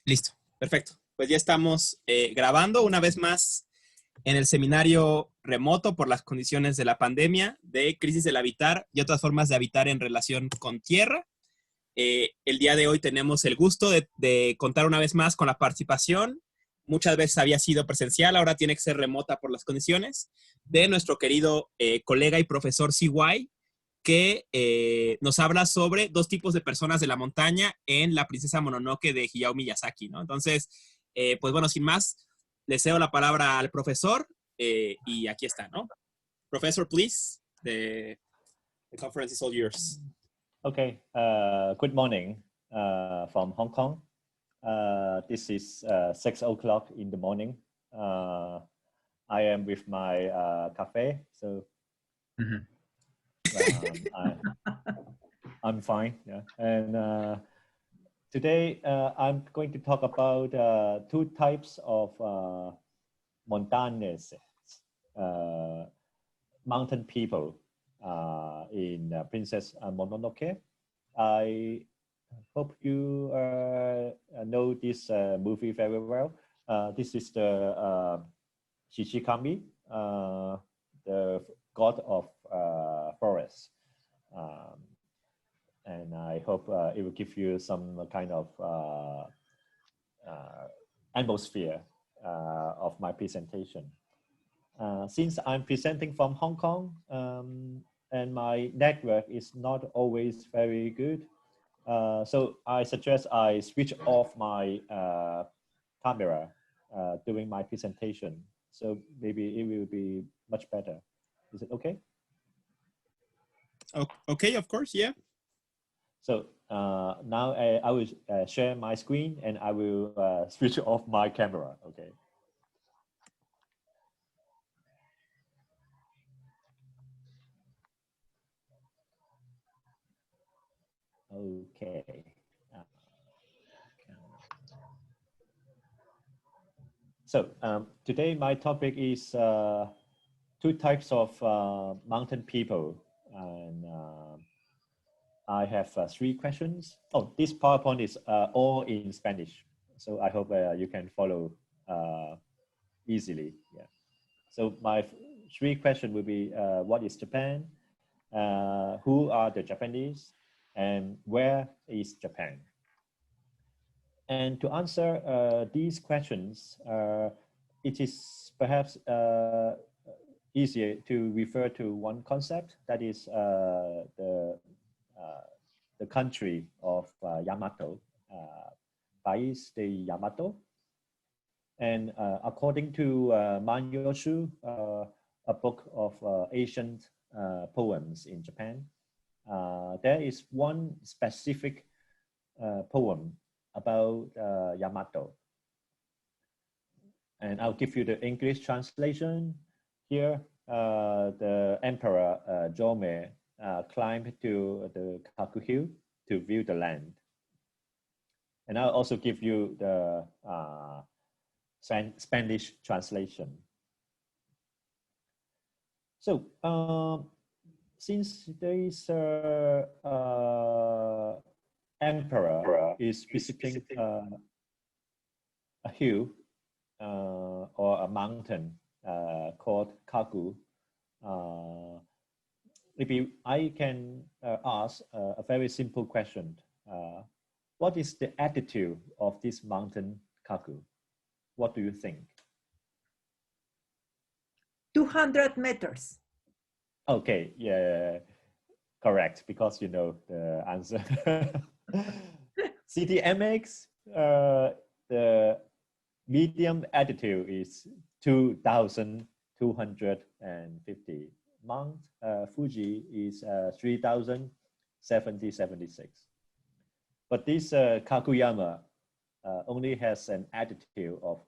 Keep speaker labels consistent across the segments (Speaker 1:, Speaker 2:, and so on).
Speaker 1: Listo, perfecto. Pues ya estamos grabando una vez más en el seminario remoto por las condiciones de la pandemia de crisis del habitar y otras formas de habitar en relación con tierra. El día de hoy tenemos el gusto de contar una vez más con la participación. Muchas veces había sido presencial, ahora tiene que ser remota por las condiciones, de nuestro querido colega y profesor CY, que nos habla sobre dos tipos de personas de la montaña en la Princesa Mononoke de Hayao Miyazaki, ¿no? Entonces, pues bueno, sin más, le cedo la palabra al profesor y aquí está, ¿no? Professor, please, the conference is all yours.
Speaker 2: Okay, good morning from Hong Kong. This is 6 o'clock in the morning. I am with my cafe, so I'm fine. Yeah, and today I'm going to talk about two types of montañas, mountain people in Princess Mononoke. I hope you know this movie very well. This is the Shishikami, the god of forest. And I hope it will give you some kind of atmosphere of my presentation. Since I'm presenting from Hong Kong and my network is not always very good, so I suggest I switch off my camera during my presentation. So maybe it will be much better. Is it okay?
Speaker 1: Okay, of course, yeah.
Speaker 2: So now I will share my screen and I will switch off my camera, okay? Okay. So today my topic is two types of mountain people, and I have three questions. Oh, this PowerPoint is all in Spanish, so I hope you can follow easily. Yeah. So my three questions will be: what is Japan? Who are the Japanese? And where is Japan? And to answer these questions, it is perhaps easier to refer to one concept, that is the country of Yamato, País de Yamato. And according to Manyoshu, a book of ancient poems in Japan, there is one specific poem about Yamato. And I'll give you the English translation. Here, the Emperor Jome climbed to the Kaku Hill to view the land. And I'll also give you the Spanish translation. So, since there is emperor is visiting a hill or a mountain called Kagu, maybe I can ask a very simple question. What is the altitude of this mountain Kagu? What do you think?
Speaker 3: 200 meters.
Speaker 2: Okay, yeah, correct, because you know the answer. CDMX, the medium altitude is 2,250. Mount Fuji is 3,076. But this Kakuyama only has an altitude of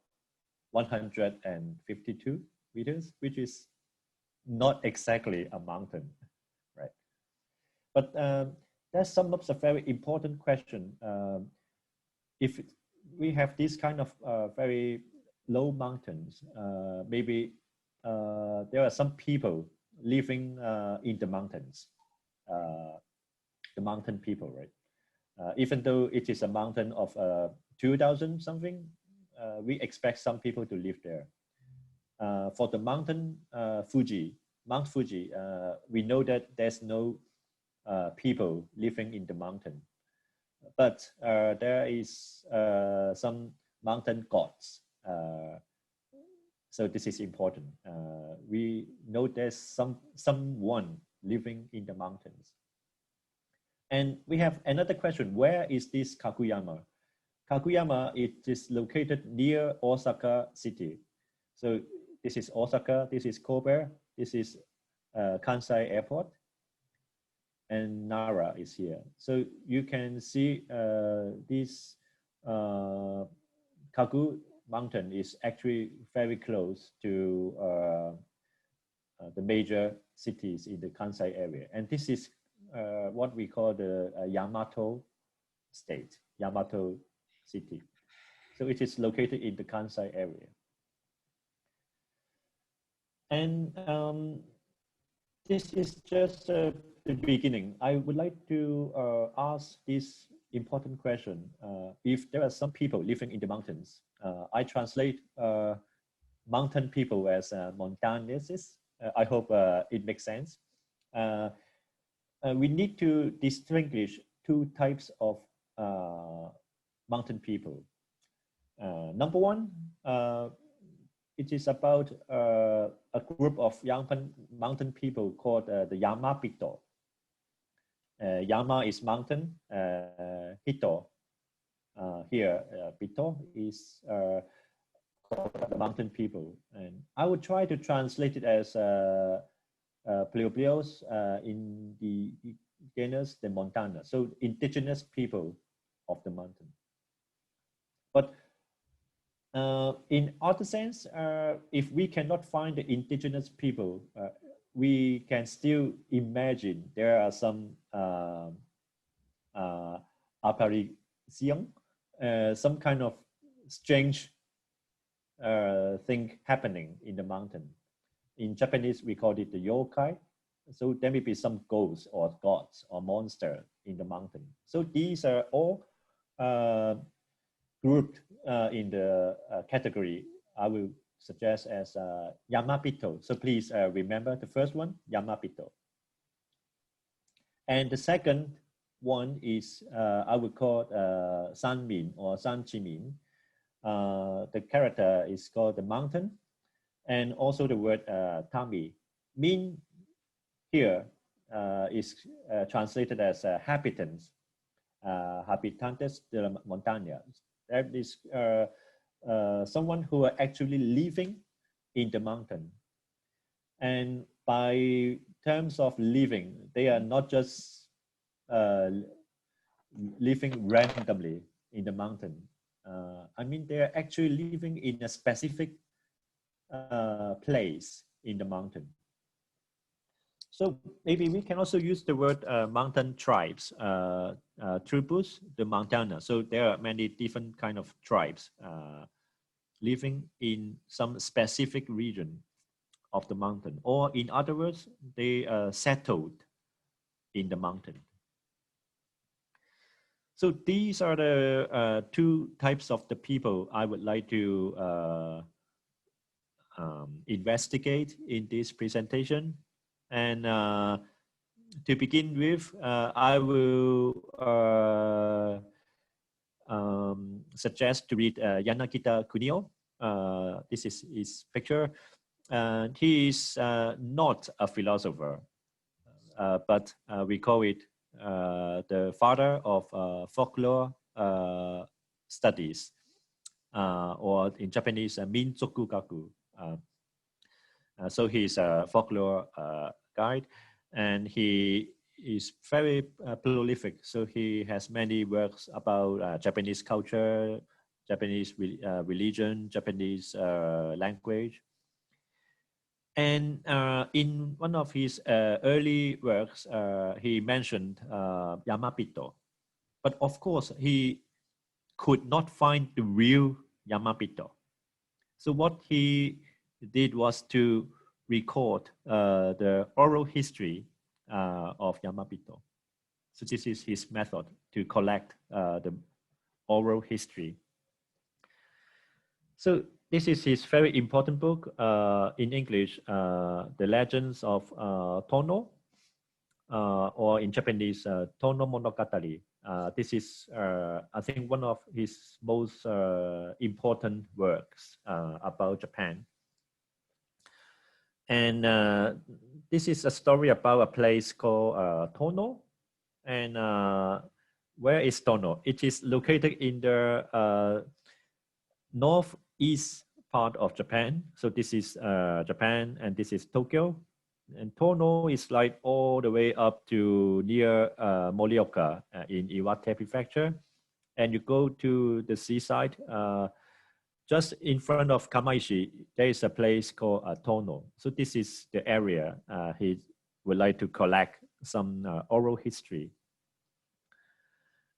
Speaker 2: 152 meters, which is not exactly a mountain, right? But that sums up a very important question. If we have this kind of very low mountains, maybe there are some people living in the mountains, the mountain people, right? Even though it is a mountain of 2,000 something. We expect some people to live there. For the mountain Mount Fuji, we know that there's no people living in the mountain, but there is some mountain gods. So this is important. We know there's someone living in the mountains. And we have another question. Where is this Kakuyama? Kakuyama, it is located near Osaka city. So this is Osaka, this is Kobe, this is Kansai Airport, and Nara is here. So you can see this Kagu mountain is actually very close to the major cities in the Kansai area. And this is what we call the Yamato state, Yamato city. So it is located in the Kansai area. And this is just the beginning. I would like to ask this important question. If there are some people living in the mountains, I translate mountain people as montañeses. I hope it makes sense. We need to distinguish two types of mountain people. Number one, it is about a group of young mountain people called the Yamapito. Yama is mountain, Hito. Here, Pito is the mountain people. And I would try to translate it as Pleoplios in the genus de Montana. So indigenous people of the mountain. But in other sense, if we cannot find the indigenous people, we can still imagine there are some apparition, some kind of strange thing happening in the mountain. In Japanese, we call it the yokai. So there may be some ghosts or gods or monster in the mountain. So these are all grouped in the category I will suggest as Yamapito. So please remember the first one, Yamapito. And the second one is I would call Sanmin or Sanchimin. The character is called the mountain, and also the word Tami. Min here is translated as habitants, habitantes de la montaña. That is someone who are actually living in the mountain. And by terms of living, they are not just living randomly in the mountain. I mean, they are actually living in a specific place in the mountain. So maybe we can also use the word mountain tribes, tribus de montana. So there are many different kind of tribes living in some specific region of the mountain, or in other words, they are settled in the mountain. So these are the two types of the people I would like to investigate in this presentation. And to begin with, I will suggest to read Yanagita Kunio. This is his picture. He is not a philosopher, but we call it the father of folklore studies, or in Japanese, Minzoku Gaku. So he's a folklore guide, and he is very prolific. So he has many works about Japanese culture, Japanese religion, Japanese language. And in one of his early works, he mentioned Yamapito. But of course, he could not find the real Yamapito. So what he did was to record the oral history of Yamapito. So this is his method to collect the oral history So this is his very important book in English, The Legends of Tono, or in Japanese, Tono Monogatari. This is, I think, one of his most important works about Japan. And this is a story about a place called Tono. And where is Tono? It is located in the northeast part of Japan. So this is Japan, and this is Tokyo. And Tono is like all the way up to near Morioka in Iwate Prefecture. And you go to the seaside, just in front of Kamaishi, there is a place called Tono. So this is the area he would like to collect some oral history.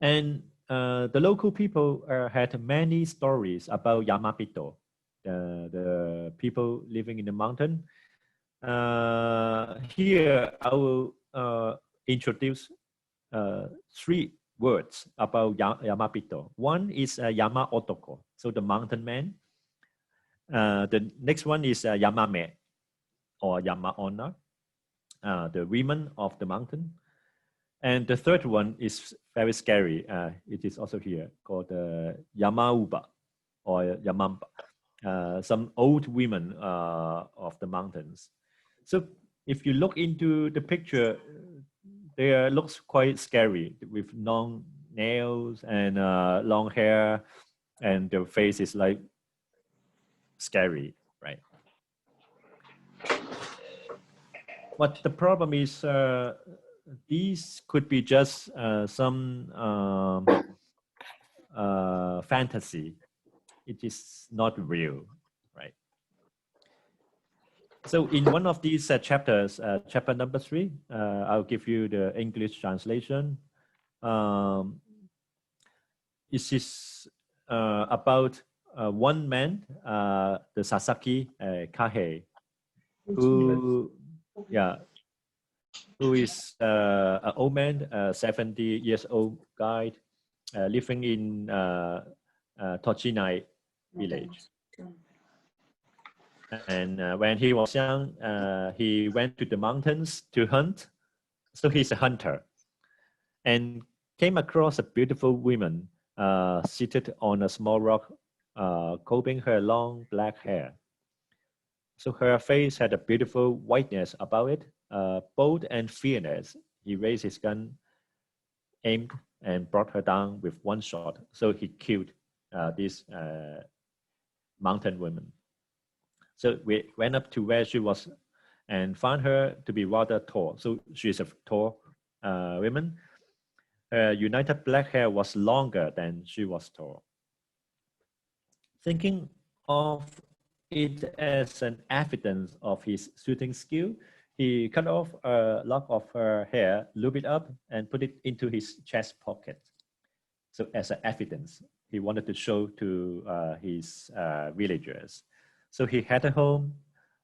Speaker 2: And the local people had many stories about Yamapito, the people living in the mountain. Here, I will introduce 3 words about Yamapito. One is Yama Otoko, so the mountain man. The next one is Yamame, or Yama Onna, the women of the mountain. And the third one is very scary. It is also here, called Yamauba or Yamamba, some old women of the mountains. So if you look into the picture, they looks quite scary with long nails and long hair, and their face is like scary, right? But the problem is these could be just some fantasy. It is not real, right? So in one of these chapters, chapter number 3, I'll give you the English translation. It is about one man, the Sasaki Kahei, who is an old man, 70 years old guy, living in Tochinai village. And when he was young, he went to the mountains to hunt. So he's a hunter, and came across a beautiful woman seated on a small rock, combing her long black hair. So her face had a beautiful whiteness about it, bold and fearless. He raised his gun, aimed, and brought her down with one shot. So he killed this mountain woman. So we went up to where she was and found her to be rather tall. So she's a tall woman. Her united black hair was longer than she was tall. Thinking of it as an evidence of his shooting skill, he cut off a lock of her hair, looped it up, and put it into his chest pocket. So as an evidence, he wanted to show to his villagers. So he headed home,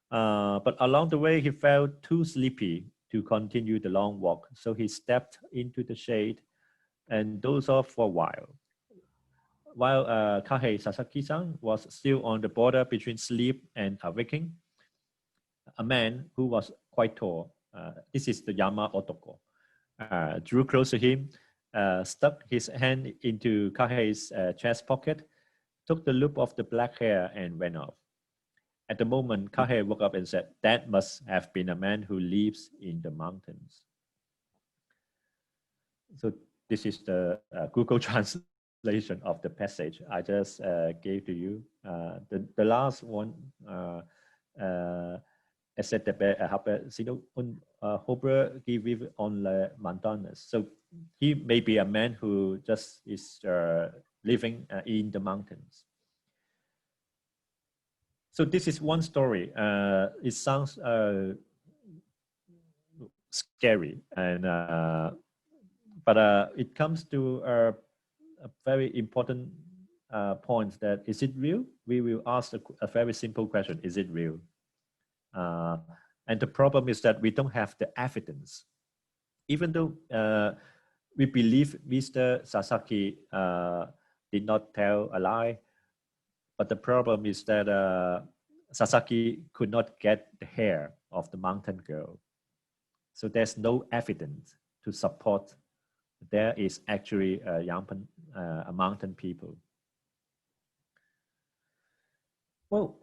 Speaker 2: but along the way, he felt too sleepy to continue the long walk. So he stepped into the shade and dozed off for a while. While Kahei Sasaki-san was still on the border between sleep and waking, a man who was quite tall, this is the Yama Otoko, drew close to him, stuck his hand into Kahei's chest pocket, took the loop of the black hair, and went off. At the moment, Kahei woke up and said, "That must have been a man who lives in the mountains." So this is the Google translation of the passage I just gave to you. The last one, so he may be a man who just is living in the mountains. So this is one story. It sounds scary, and but it comes to a very important point, that is it real? We will ask a very simple question: is it real? And the problem is that we don't have the evidence. Even though we believe Mr. Sasaki did not tell a lie, but the problem is that Sasaki could not get the hair of the mountain girl. So there's no evidence to support there is actually a mountain people. Well,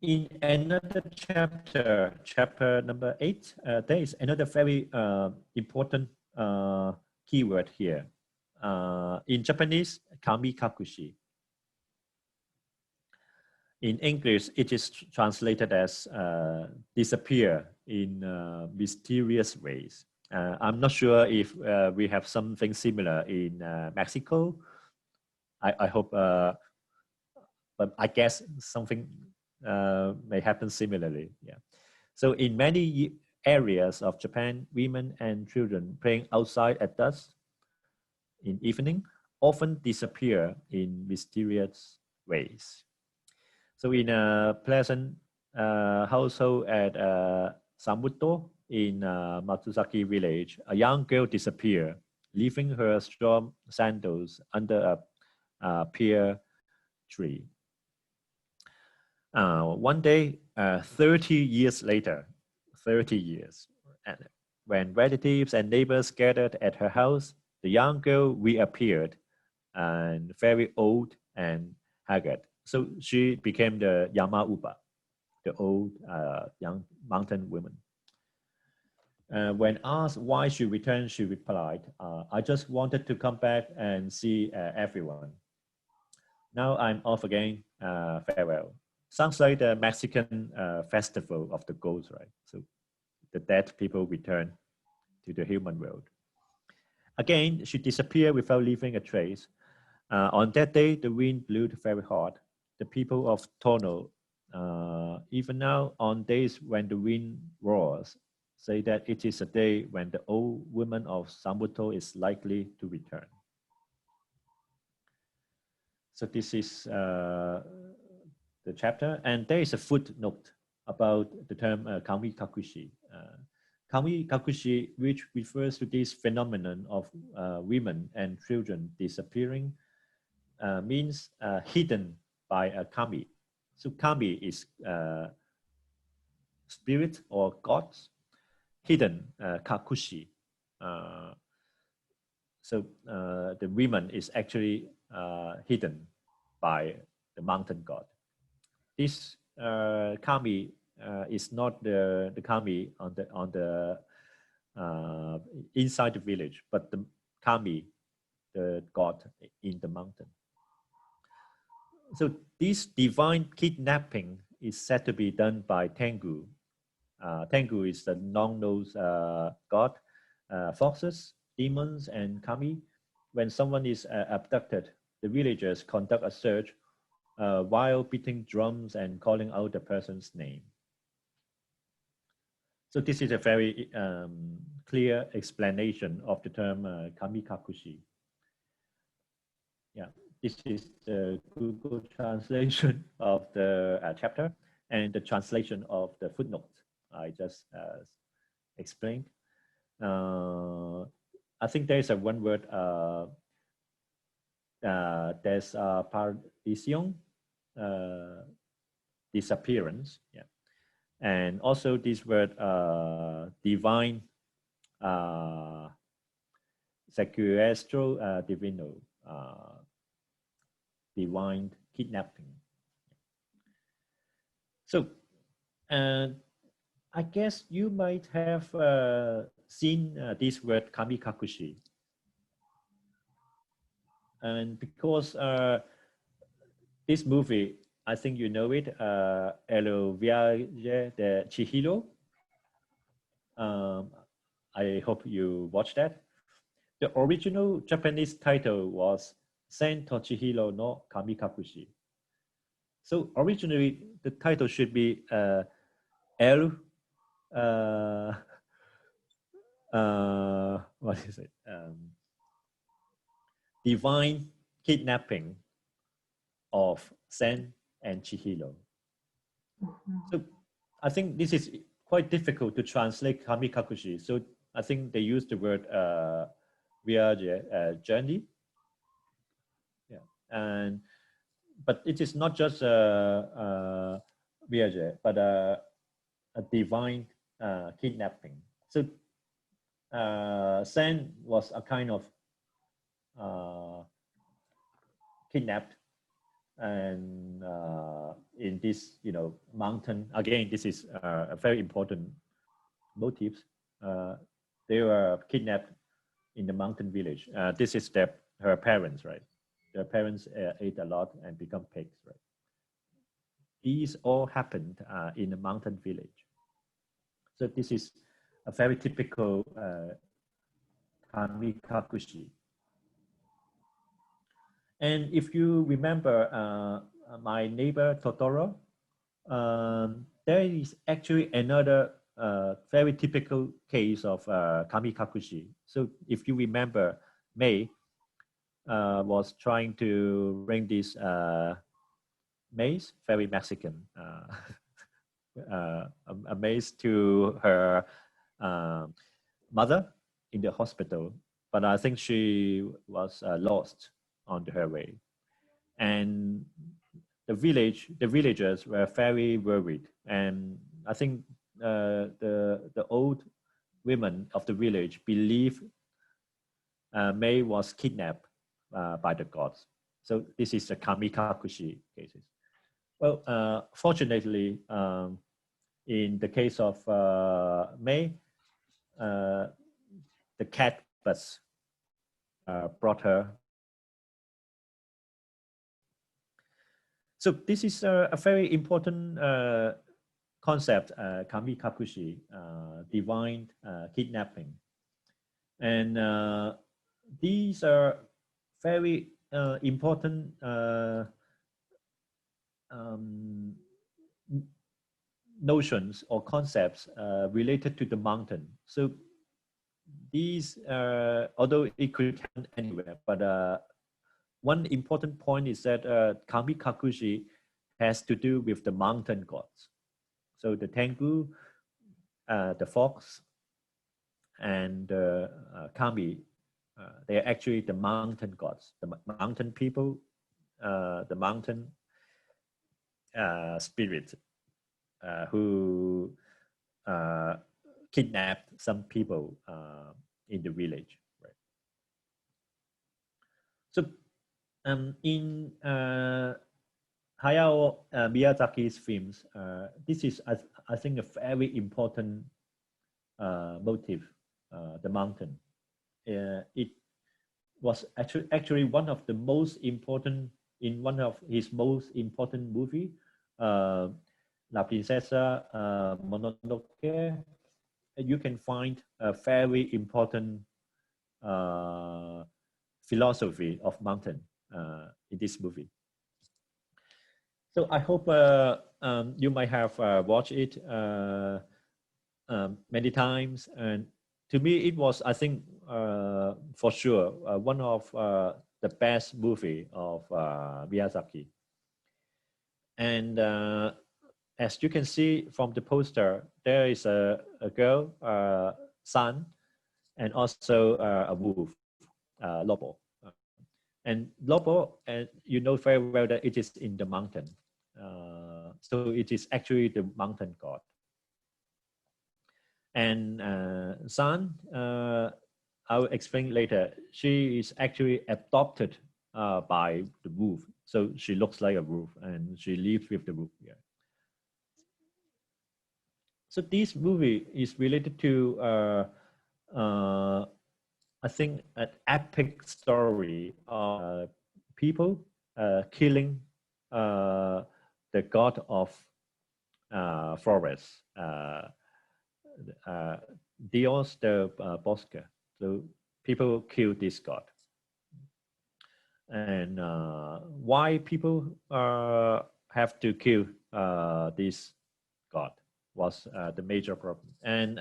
Speaker 2: in another chapter, chapter number 8, there is another very important keyword here. In Japanese, kami kakushi. In English, it is translated as disappear in mysterious ways. I'm not sure if we have something similar in Mexico. I hope, but I guess something may happen similarly. Yeah. So in many areas of Japan, women and children playing outside at dusk in evening often disappear in mysterious ways. So in a pleasant household at Samuto in Matsuzaki village, a young girl disappeared, leaving her strong sandals under a pear tree. One day, 30 years later, 30 years, when relatives and neighbors gathered at her house, the young girl reappeared and very old and haggard. So she became the Yama-uba, the old young mountain woman. When asked why she returned, she replied, I just wanted to come back and see everyone. Now I'm off again, farewell. Sounds like the Mexican festival of the ghosts, right? So the dead people return to the human world. Again, she disappeared without leaving a trace. On that day, the wind blew very hard. The people of Tono, even now on days when the wind roars, say that it is a day when the old woman of Sambuto is likely to return. So this is the chapter, and there is a footnote about the term kami kakushi. Kami kakushi, which refers to this phenomenon of women and children disappearing, means hidden by a kami. So kami is spirit or gods, hidden kakushi. So the women is actually hidden by the mountain god. This kami is not the kami on the inside the village, but the kami, the god in the mountain. So this divine kidnapping is said to be done by Tengu. Tengu is the long-nosed god, foxes, demons, and kami. When someone is abducted, the villagers conduct a search while beating drums and calling out the person's name. So this is a very clear explanation of the term kami kakushi. Yeah, this is the Google translation of the chapter and the translation of the footnote I just explained. I think there is a one word, there's partition, disappearance, yeah. And also this word divine, sequestro divino, divine kidnapping. So I guess you might have seen this word kami kakushi. And because this movie, I think you know it, El Viaje de Chihiro. I hope you watched that. The original Japanese title was Sen to Chihiro no Kami Kakushi. So originally, the title should be El, what is it? Divine Kidnapping of Sen and Chihiro. So I think this is quite difficult to translate kami kakushi. So I think they use the word viaje, journey. Yeah, and but it is not just a viage, but a divine kidnapping. So Sen was a kind of kidnapped, and in this, mountain. Again, this is a very important motive. They were kidnapped in the mountain village. This is her parents, right? Their parents ate a lot and become pigs, right? These all happened in a mountain village. So this is a very typical kamikakushi. And if you remember my neighbor Totoro, there is actually another very typical case of kamikakushi. So if you remember, May was trying to bring this maze, very Mexican, a maze to her mother in the hospital, but I think she was lost on her way, and the villagers were very worried, and I think the old women of the village believe May was kidnapped by the gods. So this is the kamikakushi cases. Well, fortunately, in the case of May, the cat bus brought her. So this is a very important concept, kamikakushi, divine kidnapping. And these are very important notions or concepts related to the mountain. So these, although it could happen anywhere, but one important point is that kamikakushi has to do with the mountain gods. So the Tengu, the fox, and kami, they are actually the mountain gods, the mountain people, the mountain spirit who kidnapped some people in the village. Right? So in Hayao Miyazaki's films, this is, I think, a very important motive, the mountain. It was actually one of the most important, in one of his most important movie, La Princesa, Mononoke. You can find a very important philosophy of mountain in this movie. So I hope you might have watched it many times, and to me it was, I think, for sure one of the best movie of Miyazaki. And as you can see from the poster, there is a girl, San, and also a wolf, Lobo. And Lobo, you know very well that it is in the mountain. So it is actually the mountain god. And San, I will explain later, she is actually adopted by the wolf. So she looks like a wolf and she lives with the wolf. Yeah. So this movie is related to, I think, an epic story of people killing the god of forest, Dios de Bosque. So people kill this god. And why people have to kill this god was the major problem. And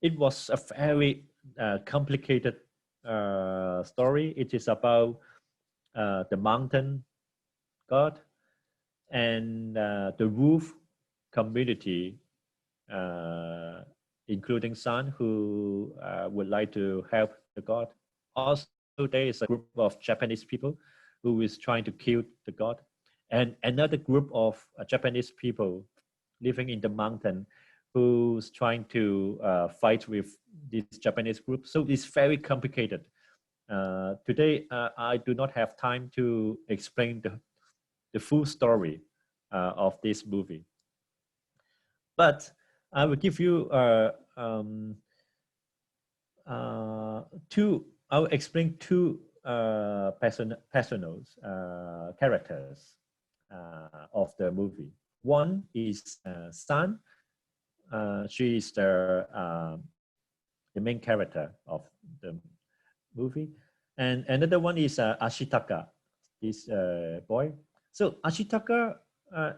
Speaker 2: it was a very complicated story. It is about the mountain god and the wolf community, including San, who would like to help the god. Also, there is a group of Japanese people who is trying to kill the god. and another group of Japanese people living in the mountain who's trying to fight with this Japanese group. So it's very complicated. Today, I do not have time to explain the full story of this movie. But I will give you I'll explain two personal characters of the movie. One is San. She is the main character of the movie, and another one is Ashitaka, this boy. So Ashitaka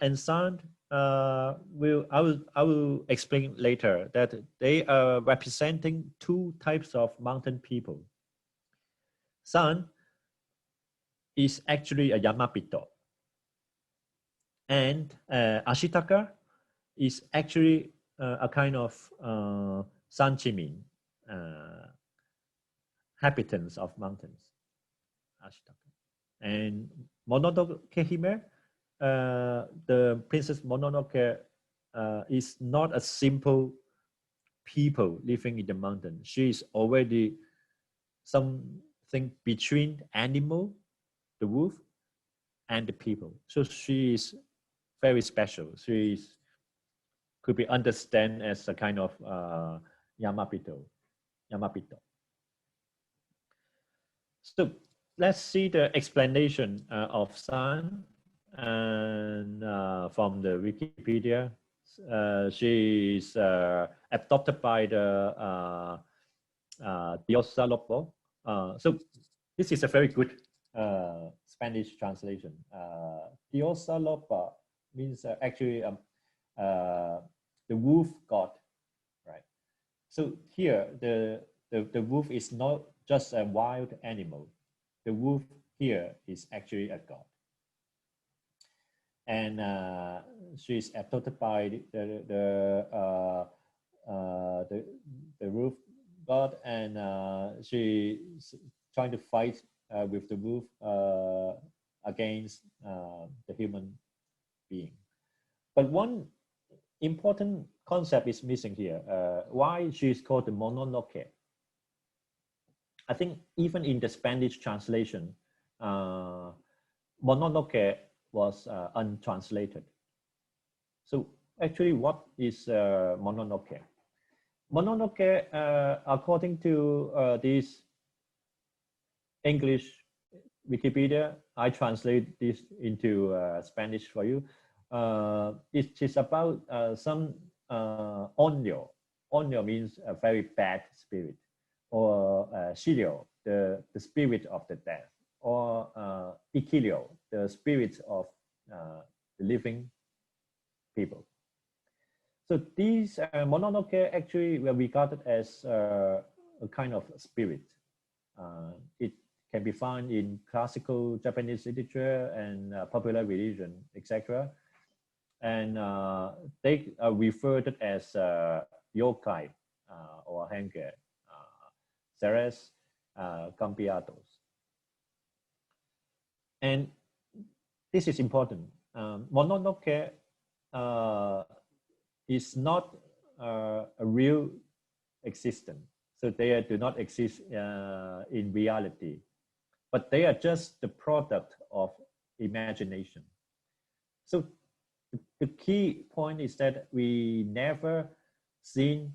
Speaker 2: and San I will explain later that they are representing two types of mountain people. San is actually a Yamapito, and Ashitaka is actually a kind of Sanchimin, inhabitants of mountains. Ashitaka. And Mononoke Hime, the Princess Mononoke is not a simple people living in the mountain. She is already something between animal, the wolf, and the people. So she is very special. She could be understood as a kind of Yamapito. So let's see the explanation of San and from the Wikipedia. She is adopted by the Diosa Lopo. So this is a very good Spanish translation. Diosa Lopo means actually the wolf god, right? So here the wolf is not just a wild animal. The wolf here is actually a god. And she is adopted by the wolf god, and she is trying to fight with the wolf against the human being. But one important concept is missing here. Why she is called the Mononoke? I think even in the Spanish translation, Mononoke was untranslated. So actually, what is Mononoke? Mononoke, according to this English Wikipedia, I translate this into Spanish for you. It is about some onyo. Onyo means a very bad spirit, or shirio, the spirit of the death, or ikilio, the spirit of the living people. So these Mononoke actually were regarded as a kind of spirit. It can be found in classical Japanese literature and popular religion, etc. And they are referred as yokai or henge, seres, cambiados. And this is important. Mononoke is not a real existence. So they do not exist in reality, but they are just the product of imagination. So the key point is that we never seen,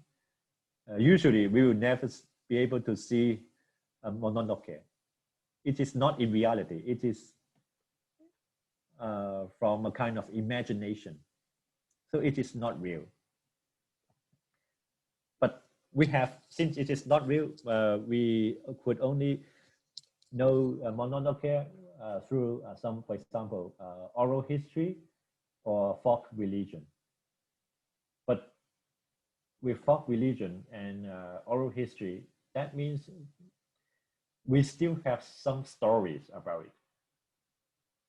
Speaker 2: usually we will never be able to see a Mononoke. It is not in reality. It is from a kind of imagination. So it is not real. But we have, since it is not real, we could only know Mononoke through some, for example, oral history or folk religion. But with folk religion and oral history, that means we still have some stories about it.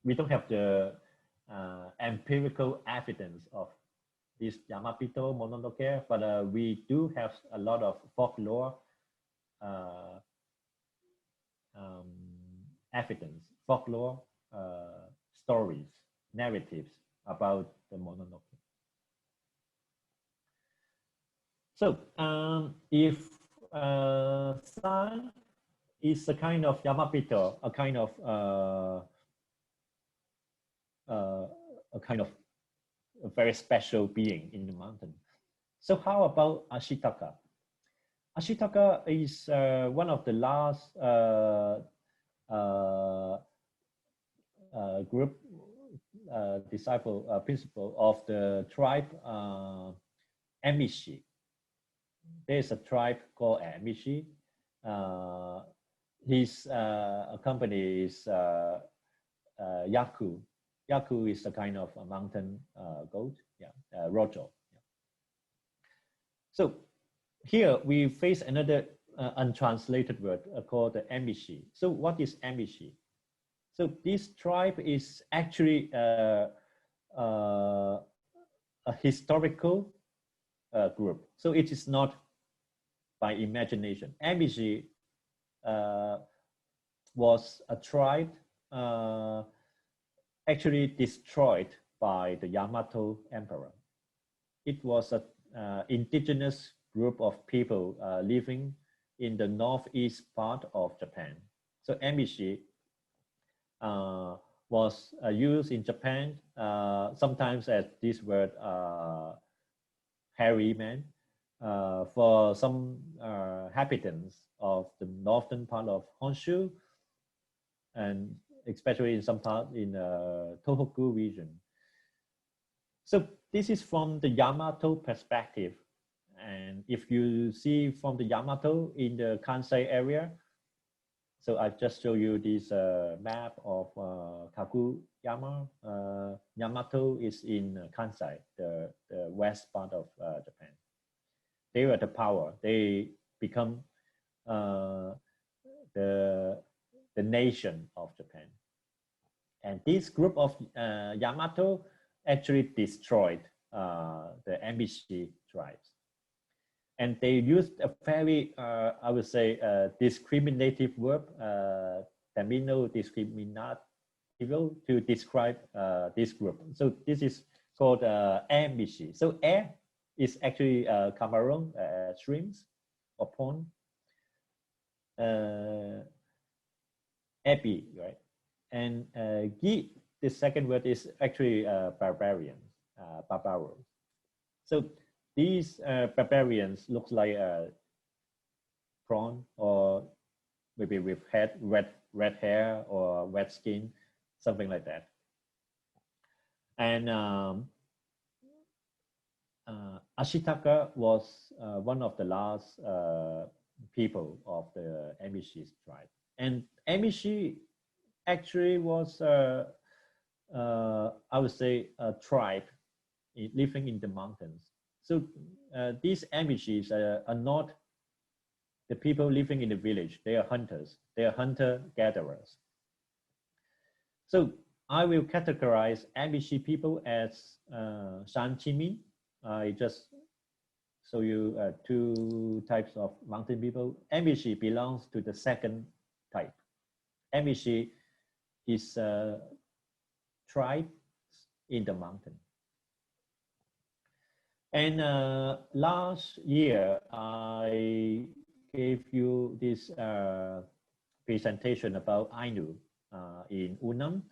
Speaker 2: We don't have the empirical evidence of this Yamapito Mononoke, but we do have a lot of folklore evidence, folklore stories narratives about the Mononoke. So if San is a kind of Yamapito, a kind of a very special being in the mountain. So how about Ashitaka? Ashitaka is one of the last group principle of the tribe Emishi. There is a tribe called Emishi. His company is Yaku. Yaku is a kind of a mountain goat, Rojo. Yeah. So here we face another untranslated word called the Emishi. So what is Emishi? So this tribe is actually a historical group. So it is not by imagination. Emishi was a tribe actually destroyed by the Yamato Emperor. It was an indigenous group of people living in the northeast part of Japan. So Emishi was used in Japan sometimes as this word hairy man for some inhabitants of the northern part of Honshu, and especially in some part in Tohoku region. So this is from the Yamato perspective. And if you see from the Yamato in the Kansai area, so I just show you this map of Kaguyama. Yamato is in Kansai, the west part of Japan. They were the power. They become the nation of Japan. And this group of Yamato actually destroyed the Emishi tribes. And they used a very, I would say, discriminative verb, terminal discriminative, to describe this group. So this is called Emishi. So is actually Cameroon streams or pond. Epi, right? And Gi, the second word is actually barbarians, barbaros. So these barbarians look like a prawn, or maybe with red hair or red skin, something like that. And Ashitaka was one of the last people of the Emishi tribe. And Emishi actually was, I would say, a tribe living in the mountains. So these Emishis are not the people living in the village. They are hunters. They are hunter-gatherers. So I will categorize Emishi people as Shanchimin. I just show you two types of mountain people. Emishi belongs to the second type. Emishi is a tribe in the mountain. And last year, I gave you this presentation about Ainu in Unam.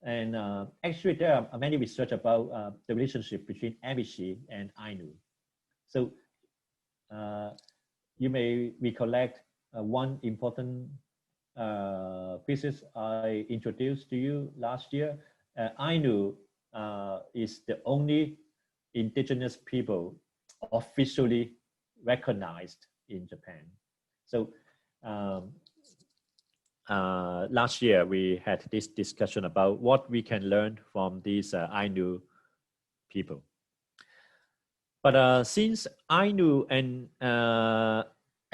Speaker 2: And actually, there are many research about the relationship between Emishi and Ainu. So you may recollect one important pieces I introduced to you last year. Ainu is the only indigenous people officially recognized in Japan. So last year we had this discussion about what we can learn from these Ainu people. But since Ainu and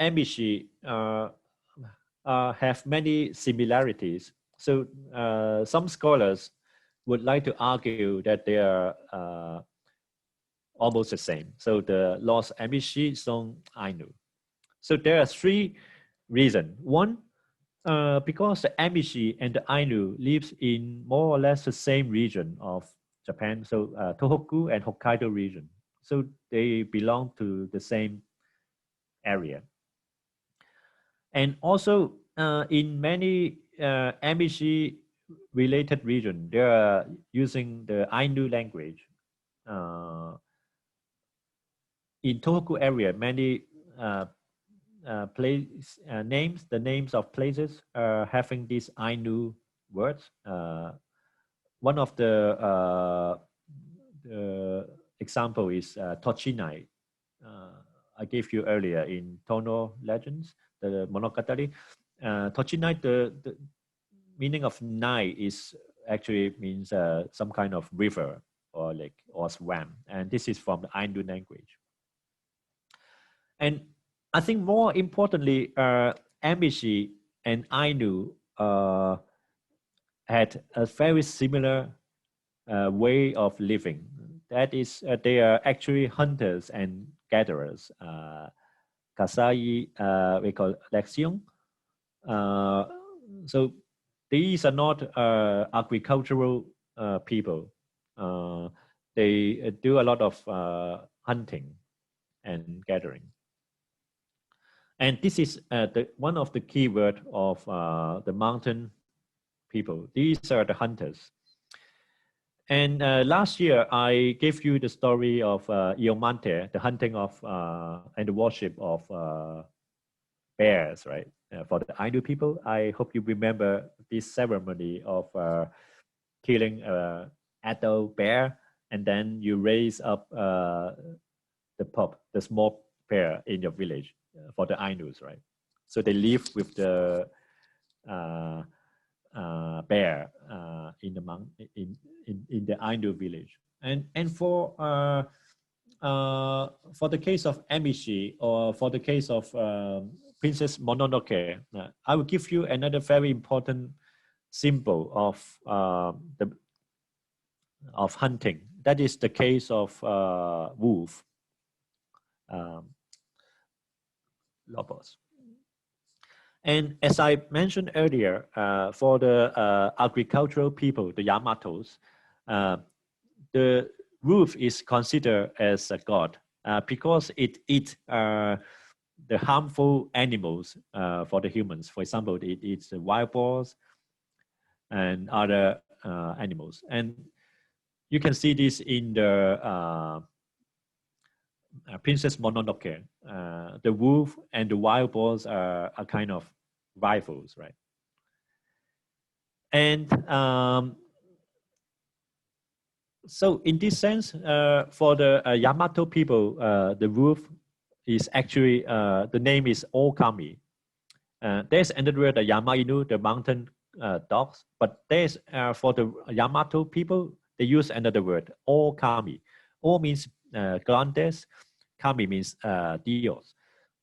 Speaker 2: Emishi have many similarities, so some scholars would like to argue that they are almost the same. So the lost Emishi, Song, Ainu. So there are three reasons. One, because the Amishi and the Ainu lives in more or less the same region of Japan, so Tohoku and Hokkaido region. So they belong to the same area. And also in many Amishi related region, they are using the Ainu language. In Tohoku area, many names, the names of places are having these Ainu words. One of the example is Tochinai. I gave you earlier in Tono Legends, the Monogatari. Tochinai, the meaning of nai is actually means some kind of river or lake or swamp. And this is from the Ainu language. And I think more importantly, Amishi and Ainu had a very similar way of living. That is, they are actually hunters and gatherers. Kasai, we call relación. So these are not agricultural people. They do a lot of hunting and gathering. And this is one of the key words of the mountain people. These are the hunters. And last year, I gave you the story of Iomante, the hunting of and the worship of bears, right? For the Ainu people, I hope you remember this ceremony of killing an adult bear, and then you raise up the pup, the small bear in your village for the Ainus, right? So they live with the bear in the Ainu village, and for the case of Amishi or for the case of Princess Mononoke, I will give you another very important symbol of hunting. That is the case of wolf, lobos. And as I mentioned earlier, for the agricultural people, the Yamatos, the wolf is considered as a god because it eats the harmful animals for the humans. For example, it eats the wild boars and other animals. And you can see this in the Princess Mononoke. The wolf and the wild boars are a kind of rivals, right? And so in this sense, for the Yamato people, the wolf is actually, the name is Okami. There's another word, the Yama-inu, the mountain dogs, but there's, for the Yamato people, they use another word, Okami. O means grandes, Kami means Dios.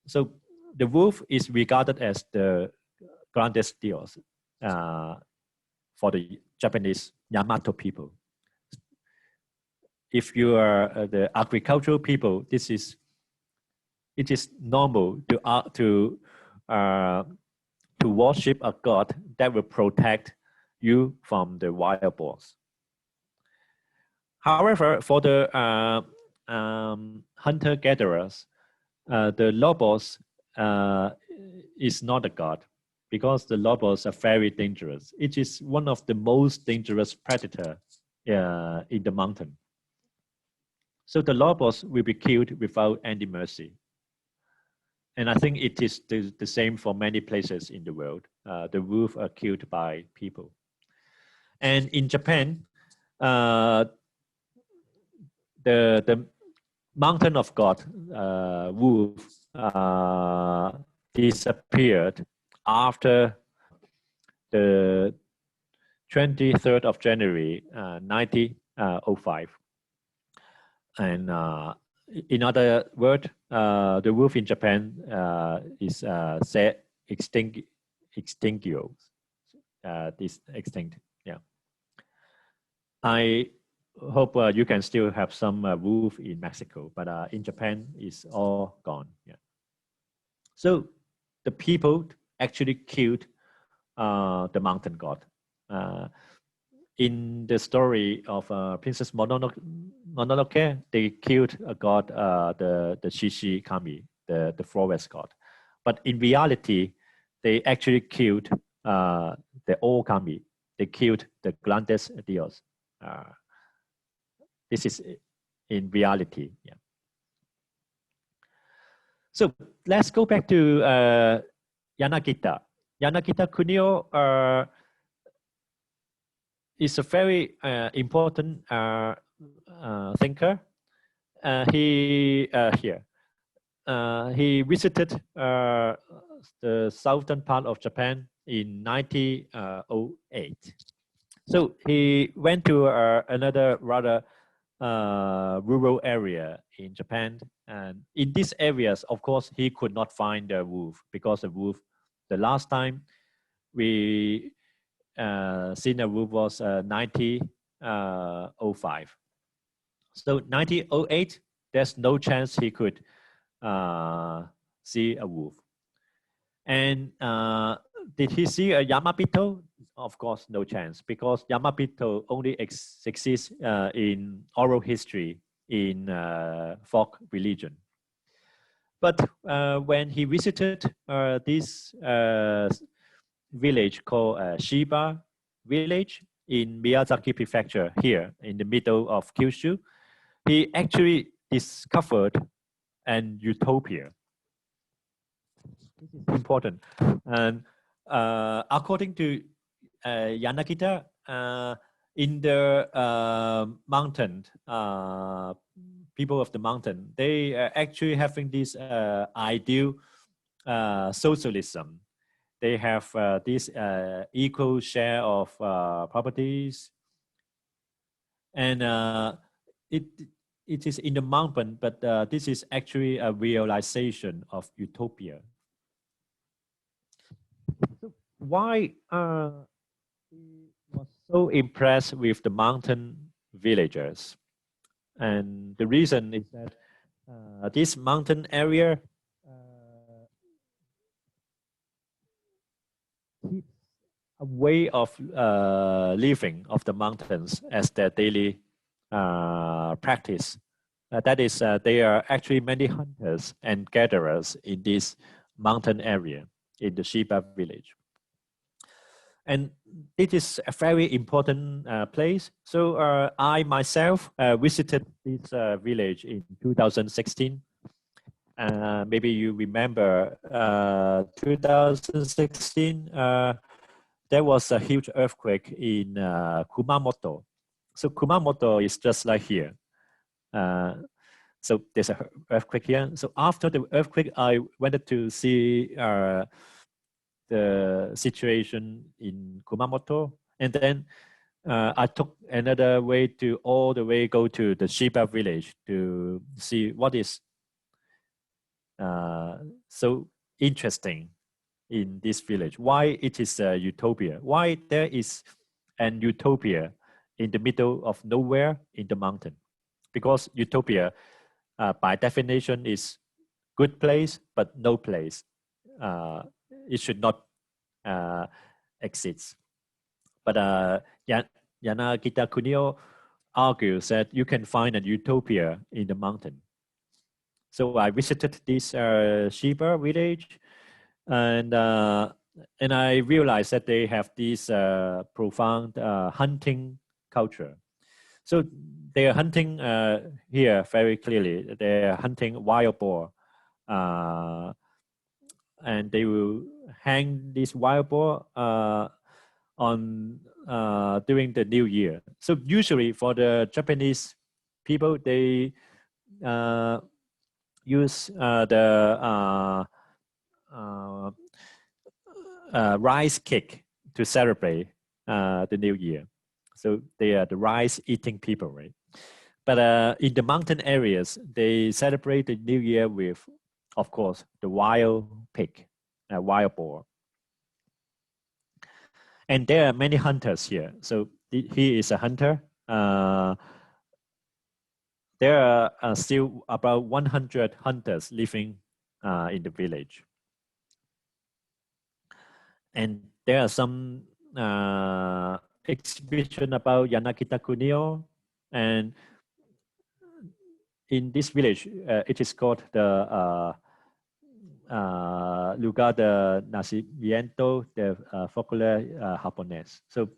Speaker 2: So the wolf is regarded as the grandes Dios for the Japanese Yamato people. If you are the agricultural people, it is normal to worship a god that will protect you from the wild boars. However, for the hunter-gatherers, the lobos is not a god because the lobos are very dangerous. It is one of the most dangerous predator in the mountain. So the lobos will be killed without any mercy. And I think it is the same for many places in the world. The wolves are killed by people. And in Japan, the mountain of God, wolf, disappeared after the 23rd of January, 1905. And in other words, the wolf in Japan is said extinct, yeah. I hope you can still have some wolf in Mexico, but in Japan, it's all gone. Yeah. So the people actually killed the mountain god. In the story of Princess Mononoke, they killed a god, the Shishikami, the forest god. But in reality, they actually killed the Okami. They killed the grandes dios. This is in reality. Yeah. So let's go back to Yanagita. Yanagita Kunio is a very important thinker. He visited the southern part of Japan in 1908. So he went to another rather rural area in Japan, and in these areas, of course, he could not find the wolf, because the last time we seen a wolf was 1905. So 1908, there's no chance he could see a wolf. And did he see a Yamapito? Of course, no chance, because Yamapito only exists in oral history, in folk religion. But when he visited this village called Shiba village in Miyazaki Prefecture, here in the middle of Kyushu, he actually discovered an utopia. This is important. And according to Yanagita, in the mountain, people of the mountain, they are actually having this ideal socialism. They have this equal share of properties, and it is in the mountain, but this is actually a realization of utopia. So why he was so impressed with the mountain villagers? And the reason is that this mountain area keeps a way of living of the mountains as their daily practice. That is, there are actually many hunters and gatherers in this mountain area, in the Shiba village. And it is a very important place. So I myself visited this village in 2016. Maybe you remember 2016, there was a huge earthquake in Kumamoto. So Kumamoto is just like here. So there's an earthquake here. So after the earthquake, I went to see the situation in Kumamoto, and then I took another way to all the way go to the Shiba village to see what is so interesting in this village. Why it is a utopia? Why there is an utopia in the middle of nowhere in the mountain? Because utopia, by definition, is good place but no place. It should not exist. But Yanagita Kunio argues that you can find a utopia in the mountain. So I visited this Shiba village, and I realized that they have this profound hunting culture. So they are hunting here very clearly. They are hunting wild boar, and they will hang this wild boar on during the New Year. So usually for the Japanese people, they use the rice cake to celebrate the New Year. So they are the rice eating people, right? But in the mountain areas, they celebrate the New Year with, of course, the wild pig, wild boar. And there are many hunters here. So he is a hunter. There are still about 100 hunters living in the village. And there are some exhibition about Yanagita Kunio, and in this village, it is called the lugar de nacimiento de folklore japonés. So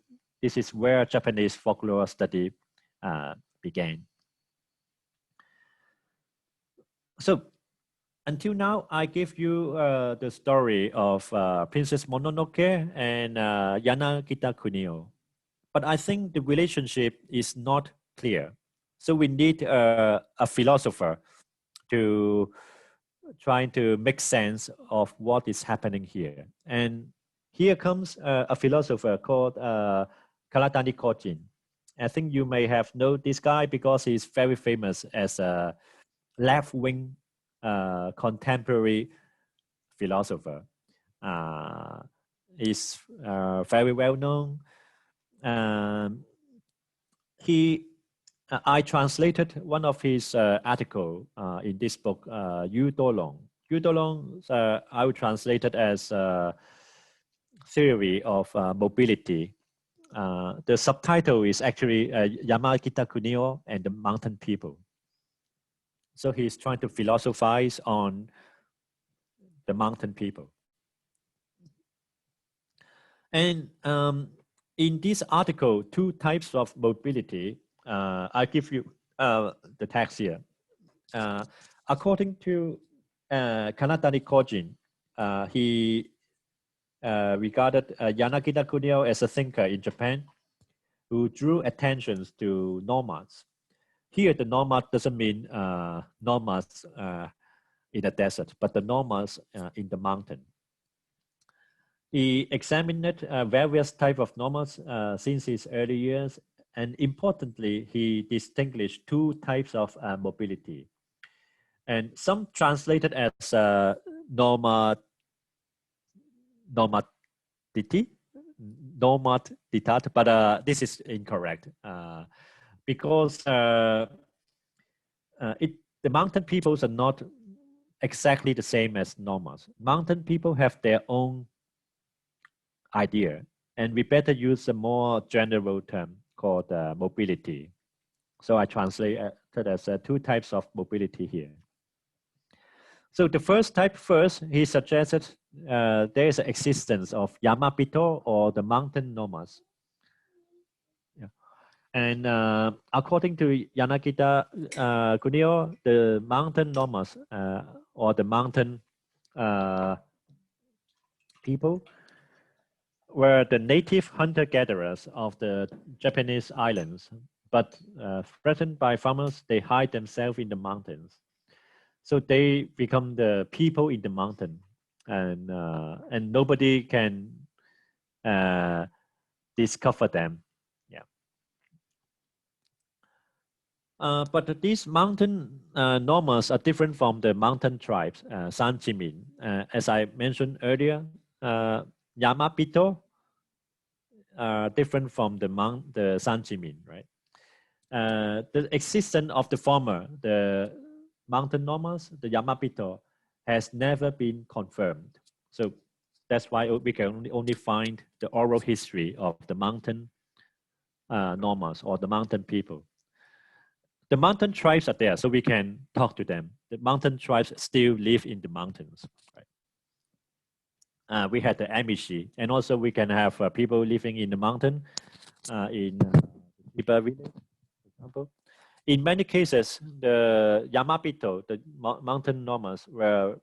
Speaker 2: this is where Japanese folklore study began. So until now, I gave you the story of Princess Mononoke and Yanagita Kunio. But I think the relationship is not clear. So we need a philosopher to try to make sense of what is happening here. And here comes a philosopher called Karatani Kojin. I think you may have known this guy because he's very famous as a left-wing contemporary philosopher. He's very well known. I translated one of his article in this book, Yu Dolong. Yu Dolong, I would translate it as theory of mobility. The subtitle is actually Yamakita Kunio and the Mountain People. So he's trying to philosophize on the mountain people. And in this article, two types of mobility, I give you the text here. According to Kanatani Kojin, he regarded Yanagita Kunio as a thinker in Japan who drew attention to nomads. Here, the nomad doesn't mean nomads in the desert, but the nomads in the mountain. He examined various types of nomads since his early years, and importantly, he distinguished two types of mobility. And some translated as nomadity, but this is incorrect because the mountain peoples are not exactly the same as nomads. Mountain people have their own idea, and we better use a more general term called mobility. So I translated as two types of mobility here. So the first type he suggested there is an existence of Yamapito or the mountain nomads. Yeah. And according to Yanagita Kunio, the mountain nomads or the mountain people were the native hunter-gatherers of the Japanese islands, but threatened by farmers, they hide themselves in the mountains. So they become the people in the mountain, and nobody can discover them. Yeah. But these mountain nomads are different from the mountain tribes, Sanjimin. As I mentioned earlier, Yamapito are different from the Sanjimin, right? The existence of the former, the mountain nomads, the Yamapito, has never been confirmed. So that's why we can only find the oral history of the mountain nomads or the mountain people. The mountain tribes are there, so we can talk to them. The mountain tribes still live in the mountains. Right? We had the Amishi, and also we can have people living in the mountain in Iba village, for example. In many cases, the Yamapito, the mountain nomads, were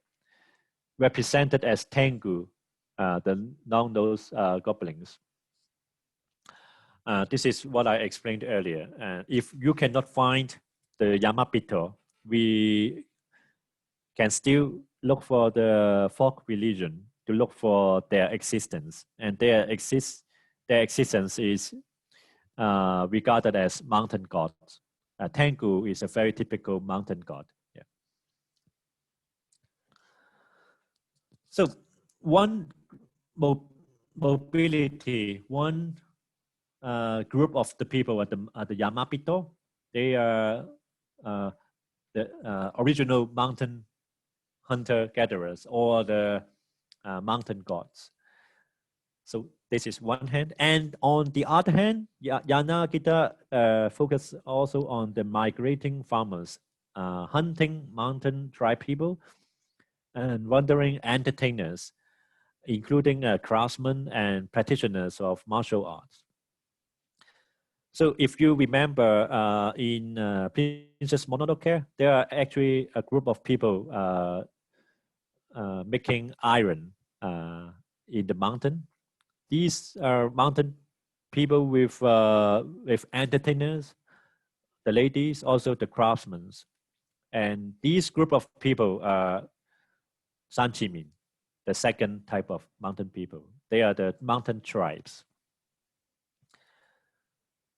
Speaker 2: represented as Tengu, the long-nosed goblins. This is what I explained earlier. If you cannot find the Yamapito, we can still look for the folk religion to look for their existence, and their existence is regarded as mountain gods. Tengu is a very typical mountain god. Yeah. So one mobility, one group of the people at the Yamapito, they are the original mountain hunter-gatherers or the mountain gods. So this is one hand. And on the other hand, Yanagita focused also on the migrating farmers, hunting mountain tribe people, and wandering entertainers, including craftsmen and practitioners of martial arts. So if you remember in Princess Mononoke, there are actually a group of people making iron in the mountain. These are mountain people with entertainers, the ladies, also the craftsmen. And these group of people are Sanchimin, the second type of mountain people. They are the mountain tribes.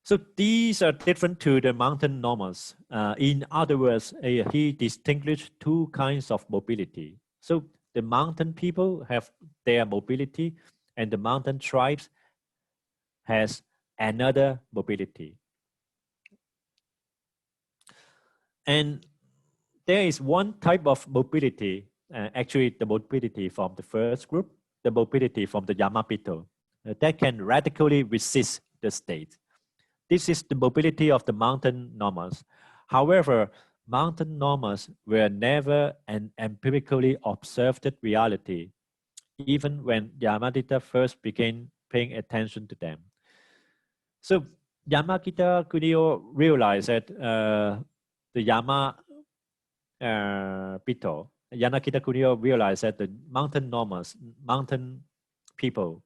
Speaker 2: So these are different to the mountain nomads. In other words, he distinguished two kinds of mobility. So the mountain people have their mobility, and the mountain tribes has another mobility. And there is one type of mobility, actually the mobility from the first group, the mobility from the Yamapito, that can radically resist the state. This is the mobility of the mountain nomads. However, mountain nomads were never an empirically observed reality, even when Yamakita first began paying attention to them. So Yamakita Kunio realized that the Yanakita Kunio realized that the mountain nomads, mountain people,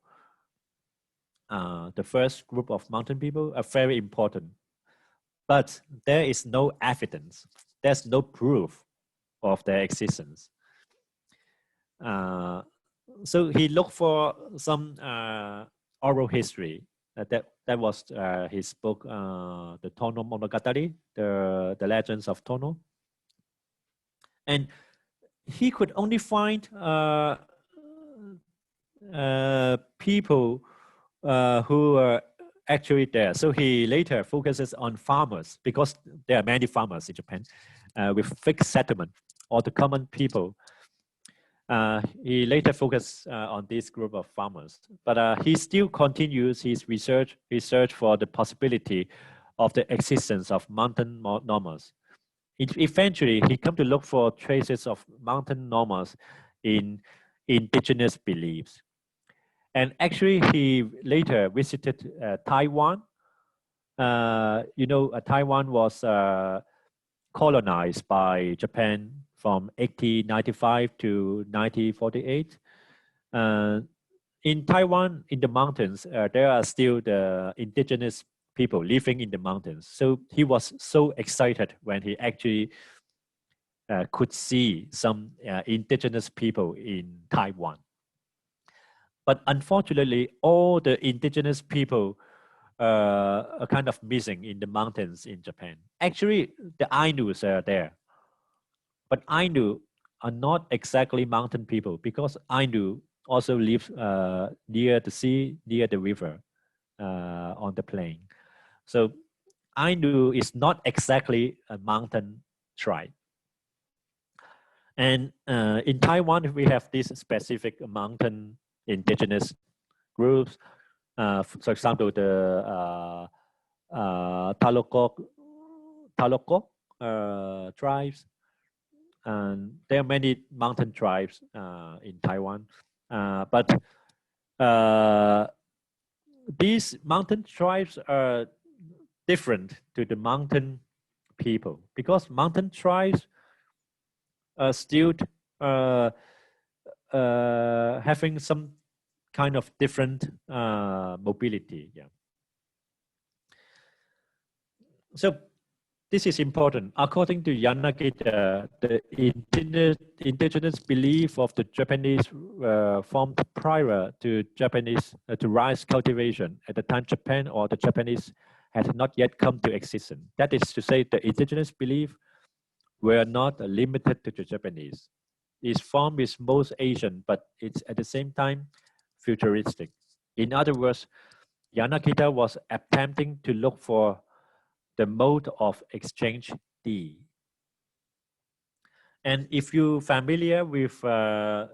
Speaker 2: the first group of mountain people are very important, but there is no evidence. There's no proof of their existence. So he looked for some oral history. That was his book, the Tono Monogatari, the Legends of Tono. And he could only find people who are actually there. So he later focuses on farmers, because there are many farmers in Japan with fixed settlement, or the common people. He later focused on this group of farmers, but he still continues his research for the possibility of the existence of mountain nomads. Eventually, he came to look for traces of mountain nomads in indigenous beliefs. And actually, he later visited Taiwan. Taiwan was colonized by Japan from 1895 to 1948. In Taiwan, in the mountains, there are still the indigenous people living in the mountains. So he was so excited when he actually could see some indigenous people in Taiwan. But unfortunately, all the indigenous people are kind of missing in the mountains in Japan. Actually, the Ainus are there. But Ainu are not exactly mountain people, because Ainu also live near the sea, near the river, on the plain. So Ainu is not exactly a mountain tribe. And in Taiwan, we have this specific mountain indigenous groups. For example, the Taloko tribes. And there are many mountain tribes in Taiwan. But these mountain tribes are different to the mountain people, because mountain tribes are still having some kind of different mobility. Yeah. So this is important. According to Yanagita, the indigenous belief of the Japanese formed prior to Japanese to rice cultivation at the time Japan or the Japanese had not yet come to existence. That is to say, the indigenous belief were not limited to the Japanese. Its form is most Asian, but it's at the same time futuristic. In other words, Yanagita was attempting to look for the mode of exchange D. And if you're familiar with the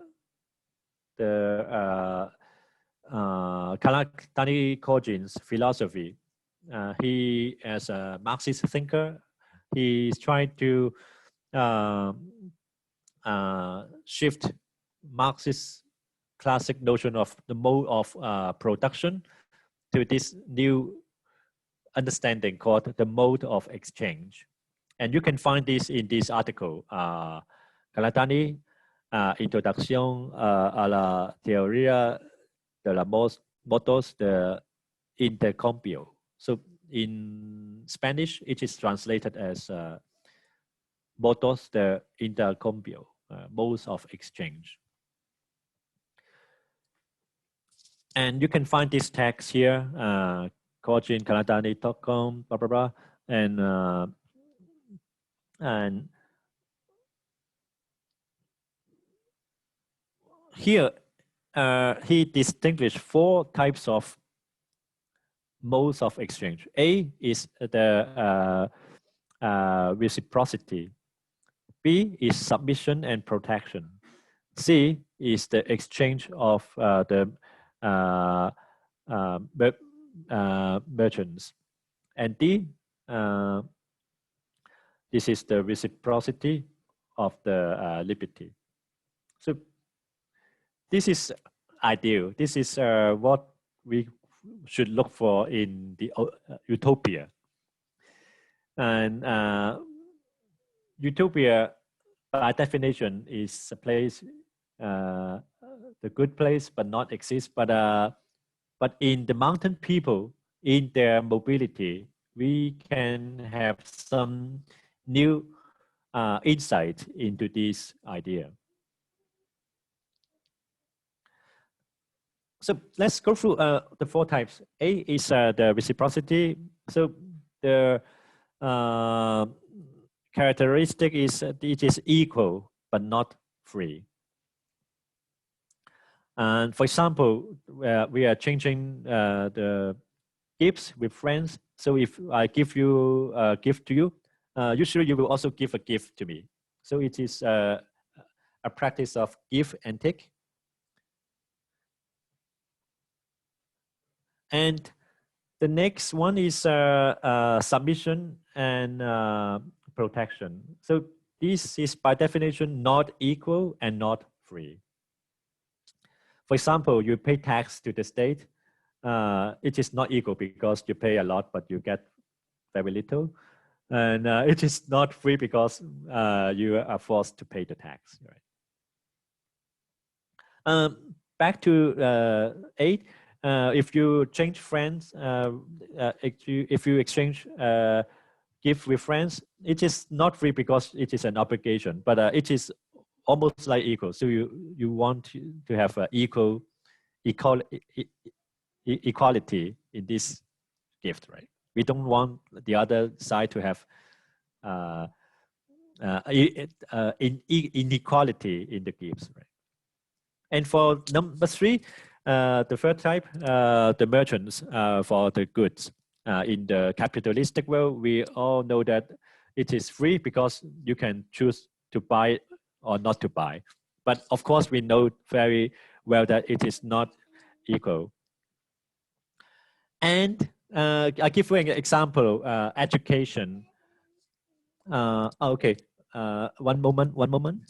Speaker 2: Kalatani Kojin's philosophy. He, as a Marxist thinker, he's trying to shift Marxist classic notion of the mode of production to this new understanding called the mode of exchange. And you can find this in this article, Kalatani, Introduction a la Teoría de los modos de intercambio. So in Spanish, it is translated as modos de intercambio, modes of exchange. And you can find this text here, kojinkalatani.com, blah, blah, blah. And here, he distinguished 4 types of modes of exchange. A is the reciprocity. B is submission and protection. C is the exchange of the merchants. And D, this is the reciprocity of the liberty. So this is ideal. This is what we should look for in the utopia. And utopia, by definition, is a place, the good place, but not exist. But in the mountain people, in their mobility, we can have some new insight into this idea. So let's go through the 4 types. A is the reciprocity. So the characteristic is it is equal but not free. And for example, we are changing the gifts with friends. So if I give you a gift to you, usually you will also give a gift to me. So it is a practice of give and take. And the next one is submission and protection. So this is by definition not equal and not free. For example, you pay tax to the state. It is not equal because you pay a lot, but you get very little. And it is not free because you are forced to pay the tax. Right? Back to 8. If you change friends, if you exchange gift with friends, it is not free because it is an obligation, but it is almost like equal. So you want to have equality in this gift, right? We don't want the other side to have inequality in the gifts, right? And for number 3, the third type, the merchants for the goods. In the capitalistic world, we all know that it is free because you can choose to buy or not to buy. But of course, we know very well that it is not equal. And I'll give you an example, education. Okay, one moment.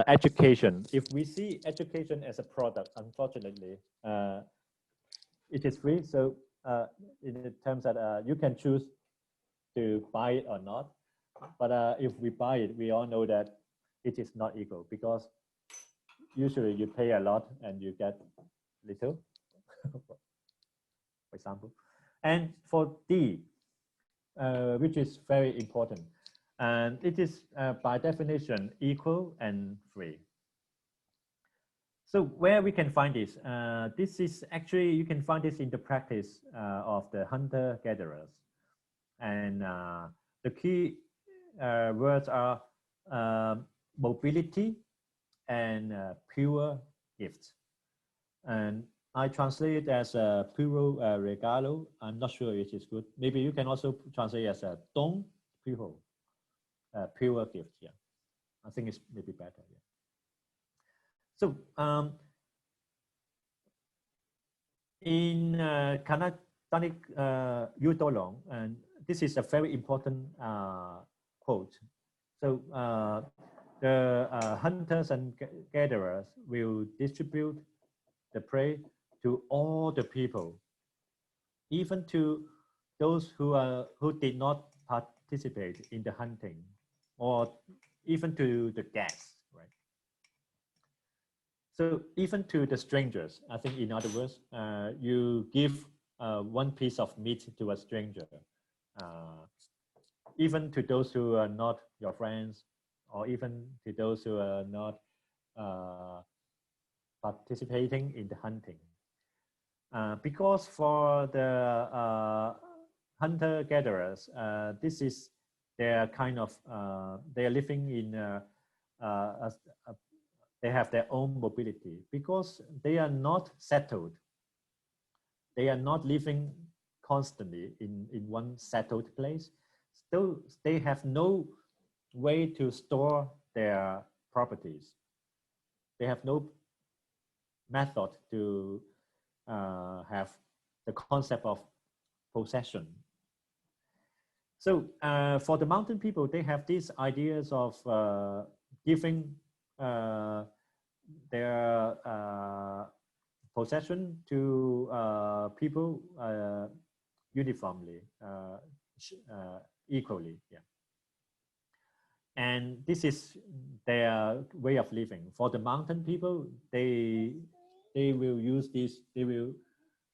Speaker 2: Education. If we see education as a product, unfortunately, it is free. So in the terms that you can choose to buy it or not. But if we buy it, we all know that it is not equal because usually you pay a lot and you get little, for example. And for D, which is very important, and it is by definition equal and free. So where we can find this? This is actually, you can find this in the practice of the hunter-gatherers. And the key words are mobility and pure gifts. And I translate it as a puro regalo. I'm not sure it is good. Maybe you can also translate it as a don puro, pure gift. Yeah, I think it's maybe better. Yeah. So in Kanatanik Yudolong, and this is a very important quote. So the hunters and gatherers will distribute the prey to all the people, even to those who did not participate in the hunting, or even to the guests, right? So even to the strangers, I think in other words, you give one piece of meat to a stranger, even to those who are not your friends, or even to those who are not participating in the hunting. Because for the hunter-gatherers, this is their kind of, they are living in, they have their own mobility because they are not settled. They are not living constantly in one settled place. Still, they have no way to store their properties. They have no method to have the concept of possession. So for the mountain people, they have these ideas of giving their possession to people uniformly, equally. Yeah. And this is their way of living. For the mountain people, they will use this, they will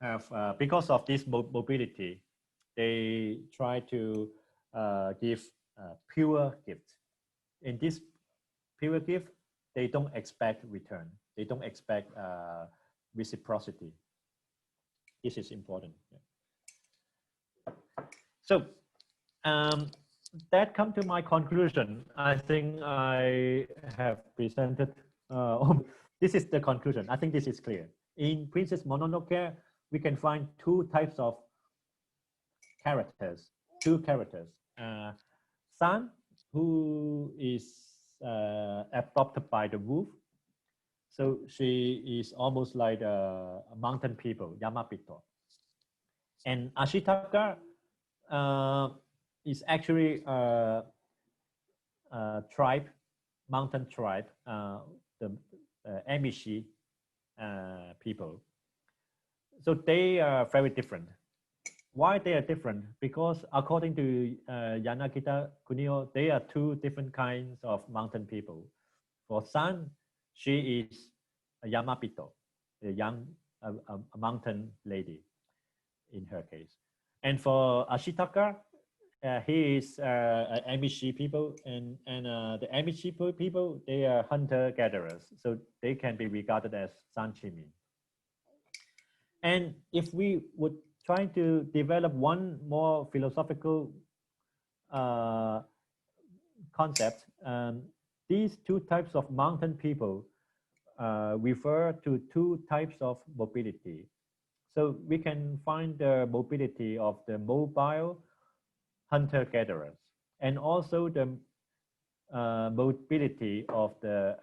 Speaker 2: have, because of this mobility, they try to give pure gift. In this pure gift, they don't expect return. They don't expect reciprocity. This is important. Yeah. So that comes to my conclusion. I think I have presented, this is the conclusion. I think this is clear. In Princess Mononoke, we can find two types of characters, two characters. San, who is adopted by the wolf. So she is almost like a mountain people, Yamapito. And Ashitaka is actually a tribe, mountain tribe, the Amishi people. So they are very different. Why they are different? Because according to Yanagita Kunio, they are two different kinds of mountain people. For San, she is a Yamapito, a mountain lady in her case. And for Ashitaka, he is Amishi people, and the Amishi people, they are hunter-gatherers, so they can be regarded as Sanchimi. And if we would try to develop one more philosophical concept, these two types of mountain people refer to two types of mobility. So we can find the mobility of the mobile hunter-gatherers, and also the mobility of the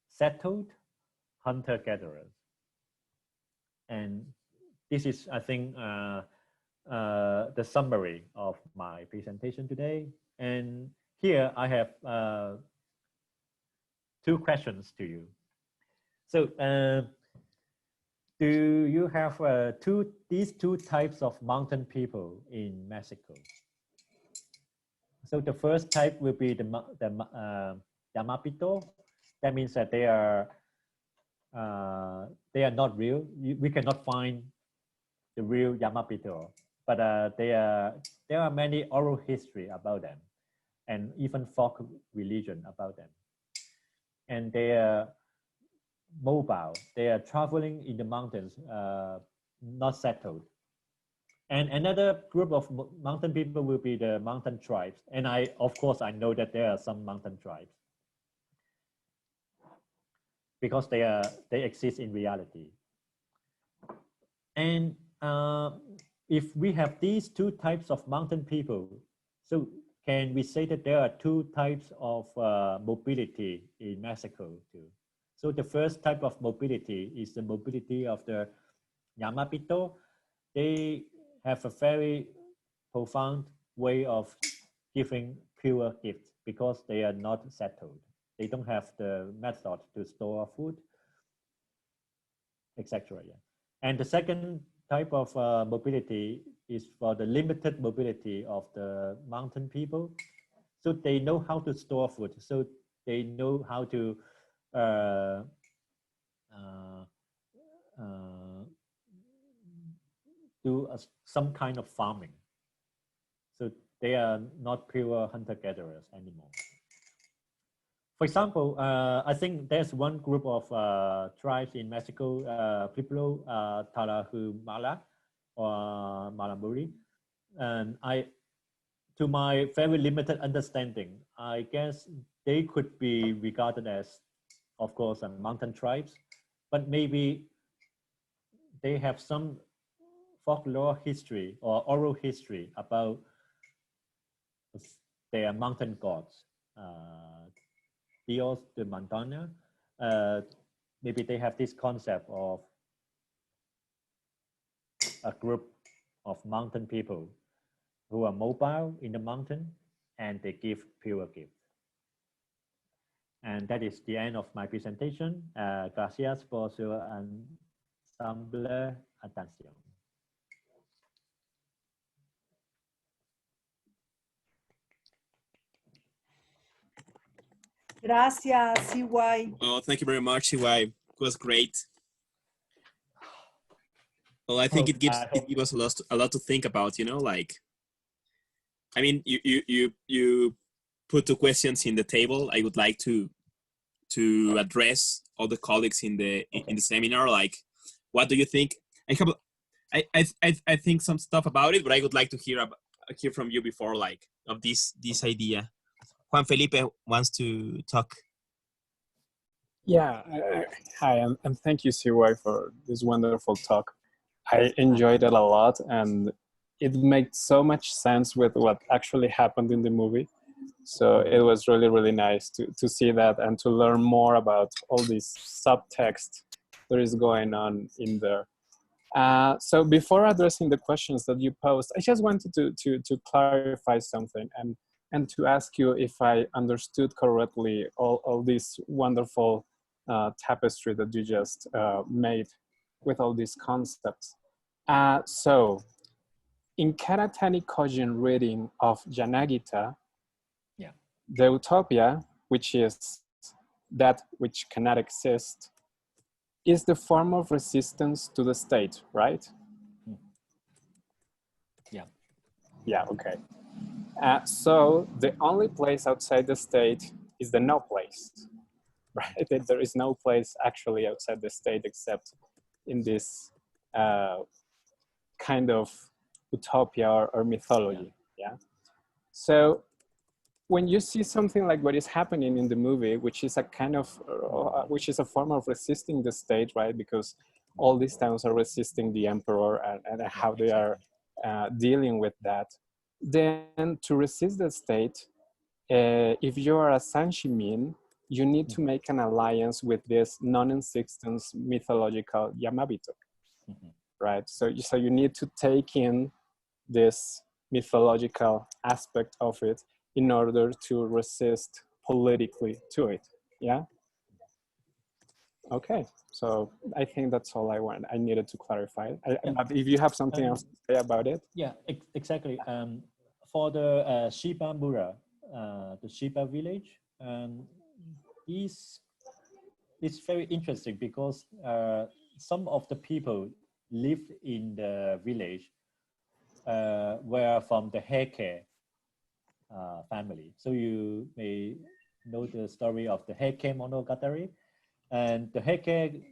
Speaker 2: settled hunter-gatherers. And this is, I think, the summary of my presentation today. And here I have two questions to you. So do you have these two types of mountain people in Mexico? So the first type will be the Yamapito. That means that they are not real. We cannot find the real Yamapito, but there are many oral history about them, and even folk religion about them. And they are mobile. They are traveling in the mountains, not settled. And another group of mountain people will be the mountain tribes. And of course, I know that there are some mountain tribes because they exist in reality. And if we have these two types of mountain people, so can we say that there are two types of mobility in Mexico too? So the first type of mobility is the mobility of the Yamapito. They have a very profound way of giving pure gifts because they are not settled. They don't have the method to store food, etc. Yeah. And the second type of mobility is for the limited mobility of the mountain people. So they know how to store food. So they know how to do some kind of farming. So they are not pure hunter-gatherers anymore. For example, I think there's one group of tribes in Mexico, Pueblo Tarahumara or Maramburi, and to my very limited understanding, I guess they could be regarded as, of course, mountain tribes, but maybe they have some folklore history or oral history about their mountain gods. Dios de montaña. Maybe they have this concept of a group of mountain people who are mobile in the mountain and they give pure gifts. And that is the end of my presentation. Gracias por su ensamble atención.
Speaker 3: Gracias, CY.
Speaker 1: Oh, thank you very much, CY. It was great. Well, I think it gives us a lot to think about, you know, like, I mean, you put two questions in the table. I would like to address all the colleagues in the seminar. Like, what do you think? I think some stuff about it, but I would like to hear from you before, like, of this idea. Juan Felipe wants to talk.
Speaker 4: Yeah, hi, and thank you, CY, for this wonderful talk. I enjoyed it a lot, and it made so much sense with what actually happened in the movie. So it was really, really nice to see that and to learn more about all this subtext that is going on in there. So before addressing the questions that you posed, I just wanted to clarify something and to ask you if I understood correctly all this wonderful tapestry that you just made with all these concepts. So in Karatani Kojin reading of Yanagita, the utopia, which is that which cannot exist, is the form of resistance to the state, right?
Speaker 2: Yeah.
Speaker 4: Yeah, okay. So the only place outside the state is the no place, right? There is no place actually outside the state except in this kind of utopia or mythology, yeah? So when you see something like what is happening in the movie, which is a kind of, which is a form of resisting the state, right? Because all these towns are resisting the emperor and how they are dealing with that. Then to resist the state, if you are a Sanshimin, you need to make an alliance with this non-existence mythological Yamabito, right? So you need to take in this mythological aspect of it in order to resist politically to it, yeah? Okay, so I think that's all I needed to clarify. If you have something else to say about it.
Speaker 2: Yeah, exactly. For the Shiba Mura, the Shiba village, it's very interesting because some of the people lived in the village were from the Heike family. So you may know the story of the Heike Monogatari. And the Heike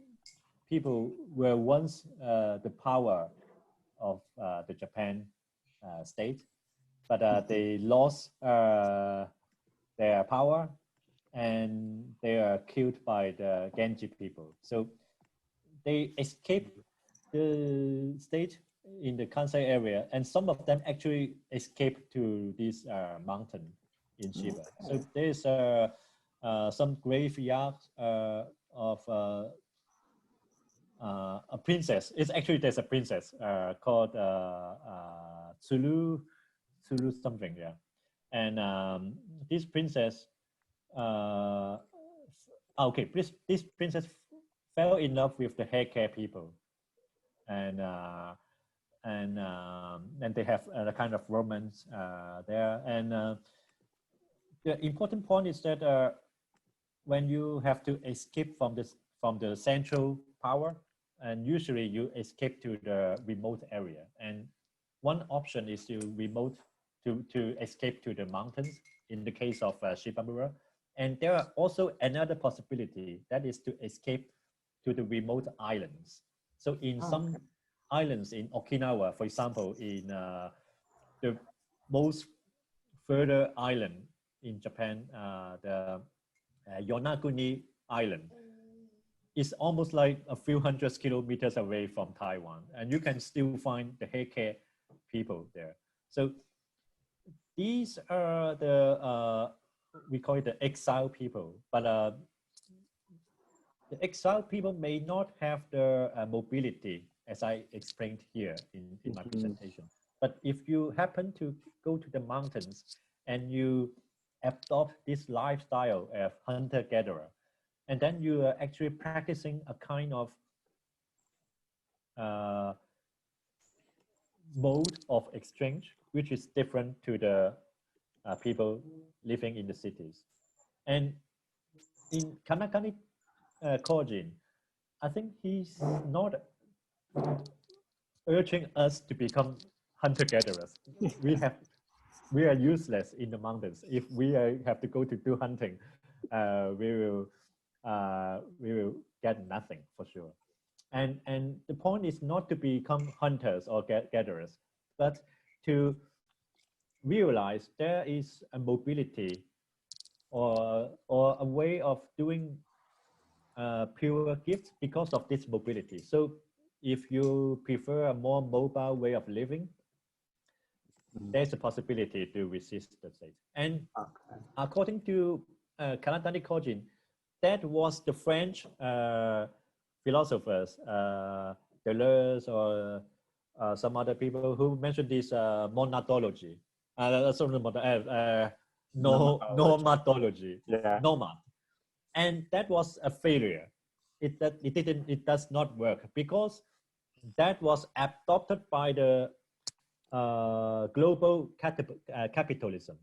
Speaker 2: people were once the power of the Japan state, but they lost their power and they are killed by the Genji people. So they escaped the state in the Kansai area, and some of them actually escaped to this mountain in Shiba. So there's some graveyards of a princess. It's actually there's a princess called Tsulu something, yeah. And this princess, okay, this princess fell in love with the hair care people, and they have a kind of romance there. And the important point is that when you have to escape from the central power, and usually you escape to the remote area. And one option is to escape to the mountains in the case of Shibamura. And there are also another possibility, that is to escape to the remote islands. So in some islands in Okinawa, for example, in the most further island in Japan, the Yonaguni Island, is almost like a few hundred kilometers away from Taiwan, and you can still find the hair care people there. So these are the we call it the exile people, but the exile people may not have the mobility, as I explained here in my presentation. But if you happen to go to the mountains and you adopt this lifestyle of hunter-gatherer, and then you are actually practicing a kind of mode of exchange, which is different to the people living in the cities. And in Kanakani Kojin, I think he's not urging us to become hunter-gatherers. We are useless in the mountains. If we have to go to do hunting, we will get nothing for sure. And the point is not to become hunters or gatherers, but to realize there is a mobility or a way of doing pure gifts because of this mobility. So if you prefer a more mobile way of living, there's a possibility to resist the state. And according to Kanatani Kojin, that was the French philosophers, Deleuze or some other people who mentioned this monadology, nomadology,
Speaker 4: Yeah.
Speaker 2: nomad, and that was a failure. It does not work because that was adopted by the global capitalism.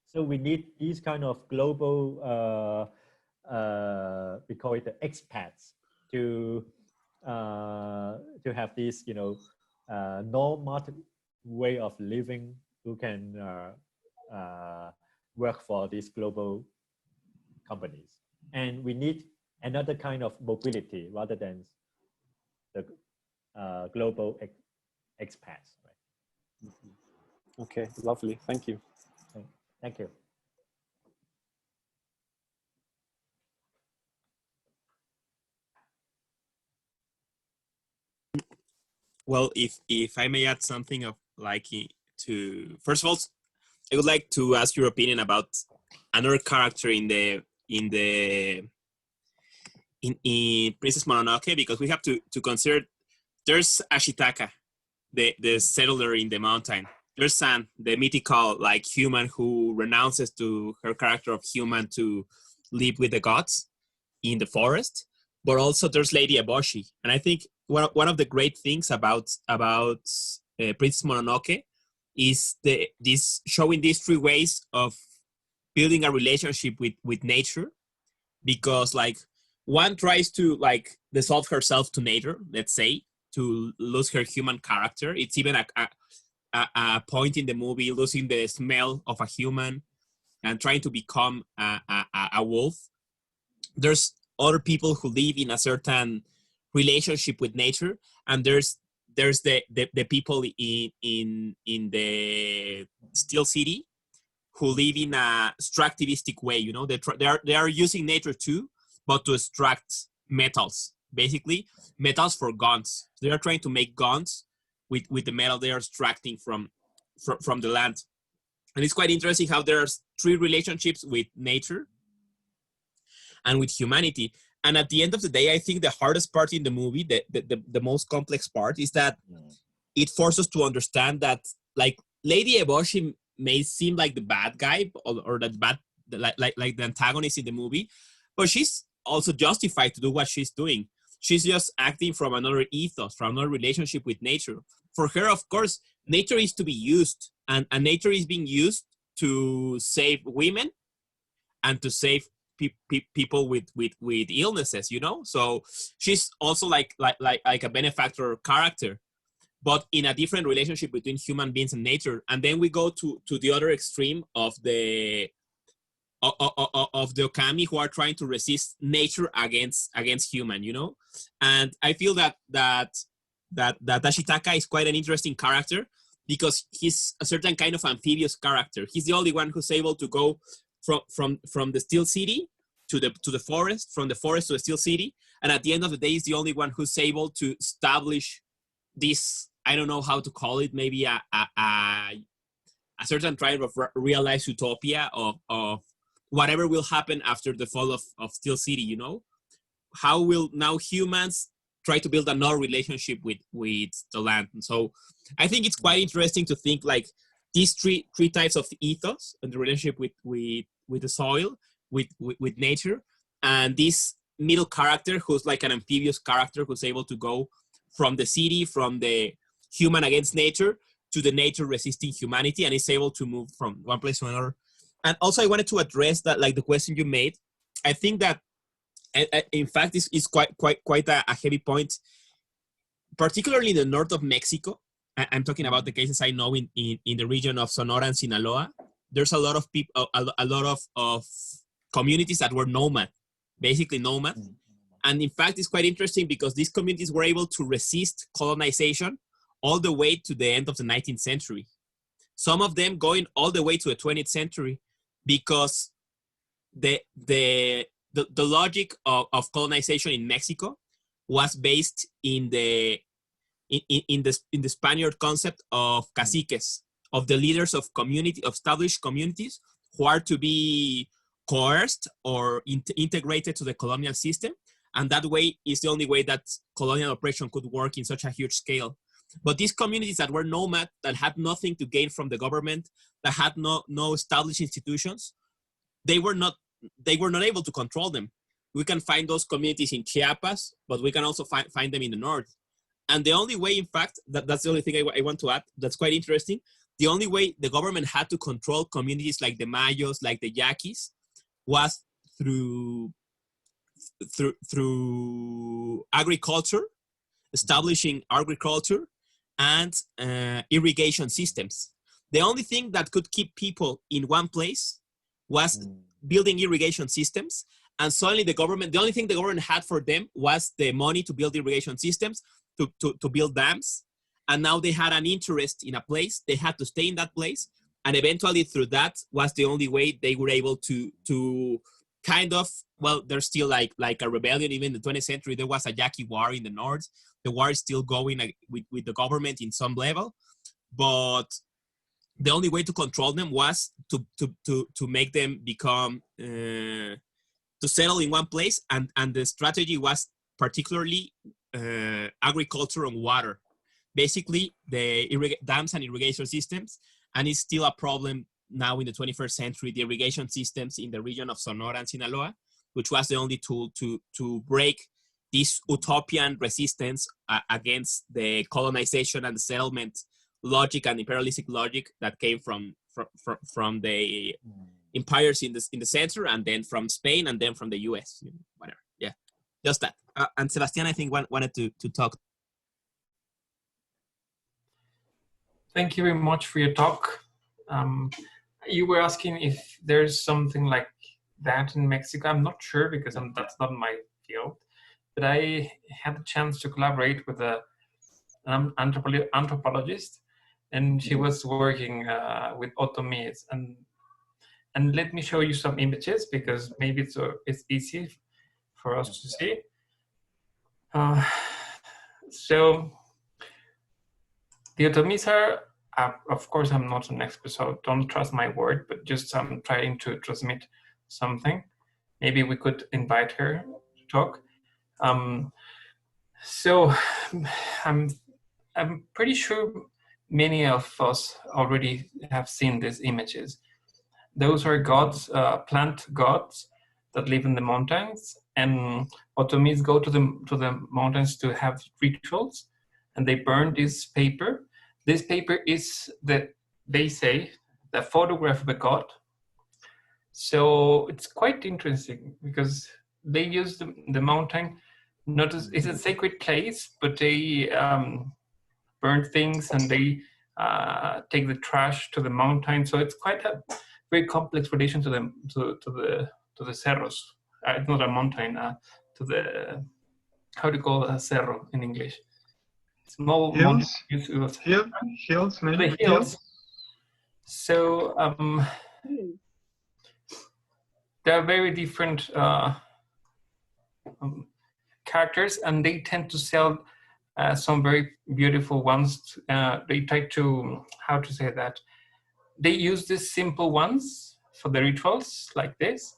Speaker 2: So we need these kind of global, we call it the expats, to have this, nomad way of living, who can work for these global companies. And we need another kind of mobility rather than the global expats. Right?
Speaker 4: Okay, lovely. Thank you.
Speaker 2: Thank you.
Speaker 1: Well, if I may add something of to first of all, I would like to ask your opinion about another character in Princess Mononoke, because we have to consider there's Ashitaka, the settler in the mountain. There's San, the mythical human who renounces to her character of human to live with the gods in the forest. But also there's Lady Eboshi, and I think one of the great things about Princess Mononoke is this showing these three ways of building a relationship with nature, because one tries to dissolve herself to nature, let's say, to lose her human character. It's even a point in the movie losing the smell of a human and trying to become a wolf. There's other people who live in a certain relationship with nature, and there's the people in the Steel City who live in a extractivistic way. They are using nature too, but to extract metals basically metals for guns. They are trying to make guns with the metal they are extracting from the land. And it's quite interesting how there's three relationships with nature and with humanity. And at the end of the day, I think the hardest part in the movie, the most complex part, is that it forces us to understand that, like, Lady Eboshi may seem like the bad guy or the bad, like the antagonist in the movie, but she's also justified to do what she's doing. She's just acting from another ethos, from another relationship with nature. For her, of course, nature is to be used, and nature is being used to save women and to save people with illnesses, you know. So she's also like a benefactor character, but in a different relationship between human beings and nature. And then we go to the other extreme of the Okami, who are trying to resist nature against human, you know. And I feel that Ashitaka is quite an interesting character because he's a certain kind of amphibious character. He's the only one who's able to go from the Steel City to the forest, from the forest to the Steel City, and at the end of the day, he's the only one who's able to establish this, I don't know how to call it, maybe a certain kind of realized utopia of whatever will happen after the fall of Steel City, you know? How will now humans try to build another relationship with the land? And so I think it's quite interesting to think like these three types of ethos and the relationship with the soil, with nature, and this middle character who's like an amphibious character who's able to go from the city, from the human against nature, to the nature resisting humanity, and is able to move from one place to another. And also I wanted to address that, like the question you made. I think that in fact this is quite a heavy point, particularly in the north of Mexico. I'm talking about the cases I know in the region of Sonora and Sinaloa. There's a lot of people, a lot of communities that were nomad, basically nomad. And in fact, it's quite interesting because these communities were able to resist colonization all the way to the end of the 19th century. Some of them going all the way to the 20th century because the logic of colonization in Mexico was based in the Spaniard concept of caciques, of the leaders of established communities who are to be coerced or integrated to the colonial system. And that way is the only way that colonial oppression could work in such a huge scale. But these communities that were nomad, that had nothing to gain from the government, that had no established institutions, they were not able to control them. We can find those communities in Chiapas, but we can also find them in the north. And the only way, in fact, that's the only thing I want to add, that's quite interesting. The only way the government had to control communities like the Mayos, like the Yaquis, was through agriculture, establishing agriculture and irrigation systems. The only thing that could keep people in one place was building irrigation systems. And suddenly the only thing the government had for them was the money to build irrigation systems, to build dams. And now they had an interest in a place. They had to stay in that place. And eventually through that was the only way they were able to kind of, well, there's still like a rebellion. Even in the 20th century, there was a Yaqui war in the north. The war is still going with the government in some level. But the only way to control them was to make them become, to settle in one place. And the strategy was particularly agriculture and water. Basically, the dams and irrigation systems. And it's still a problem now in the 21st century, the irrigation systems in the region of Sonora and Sinaloa, which was the only tool to break this utopian resistance against the colonization and the settlement logic and imperialistic logic that came from the empires in the center, and then from Spain, and then from the US, whatever. Yeah, just that. And Sebastian, I think, wanted to talk.
Speaker 5: Thank you very much for your talk. You were asking if there's something like that in Mexico. I'm not sure because that's not my field. But I had a chance to collaborate with an anthropologist, and she was working with otomies. And let me show you some images because maybe it's easy for us to see. So the Otomisar, of course, I'm not an expert, so don't trust my word, but just I'm trying to transmit something. Maybe we could invite her to talk. So I'm pretty sure many of us already have seen these images. Those are gods, plant gods that live in the mountains, and Otomis go to the mountains to have rituals, and they burn this paper. This paper is they say the photograph of a god. So it's quite interesting because they use the mountain not as it's a sacred place, but they burn things and they take the trash to the mountain. So it's quite a very complex relation to the cerros. It's not a mountain. To the how do you call a cerro in English? Small
Speaker 6: Hills?
Speaker 5: mountains.
Speaker 6: Hills, maybe?
Speaker 5: The hills. So there are very different characters, and they tend to sell some very beautiful ones. They try to, how to say that? They use these simple ones for the rituals like this,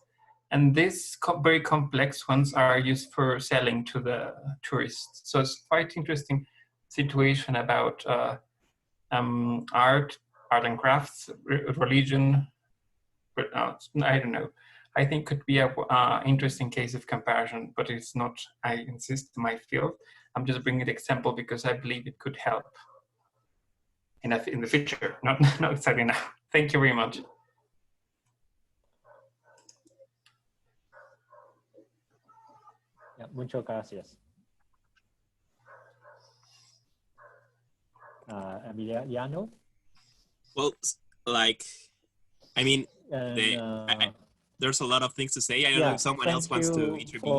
Speaker 5: and these very complex ones are used for selling to the tourists. So it's quite interesting situation about art and crafts, religion. But I don't know. I think could be a interesting case of comparison, but it's not. I insist my field. I'm just bringing the example because I believe it could help in the future, not exactly now. Thank you very much.
Speaker 2: Yeah, muchas gracias. Emiliano?
Speaker 1: Well, like, I mean,
Speaker 2: And,
Speaker 1: there's a lot of things to say. I don't know if someone else wants to intervene.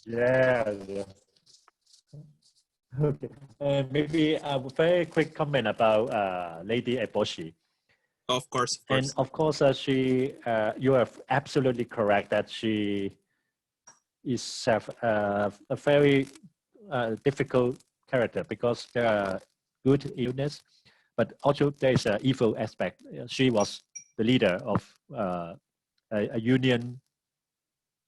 Speaker 2: Yeah. Okay. Maybe a very quick comment about Lady Eboshi.
Speaker 1: Of course.
Speaker 2: And of course, you are absolutely correct that she is a very difficult character because there are good illness, but also there is an evil aspect. She was the leader of a union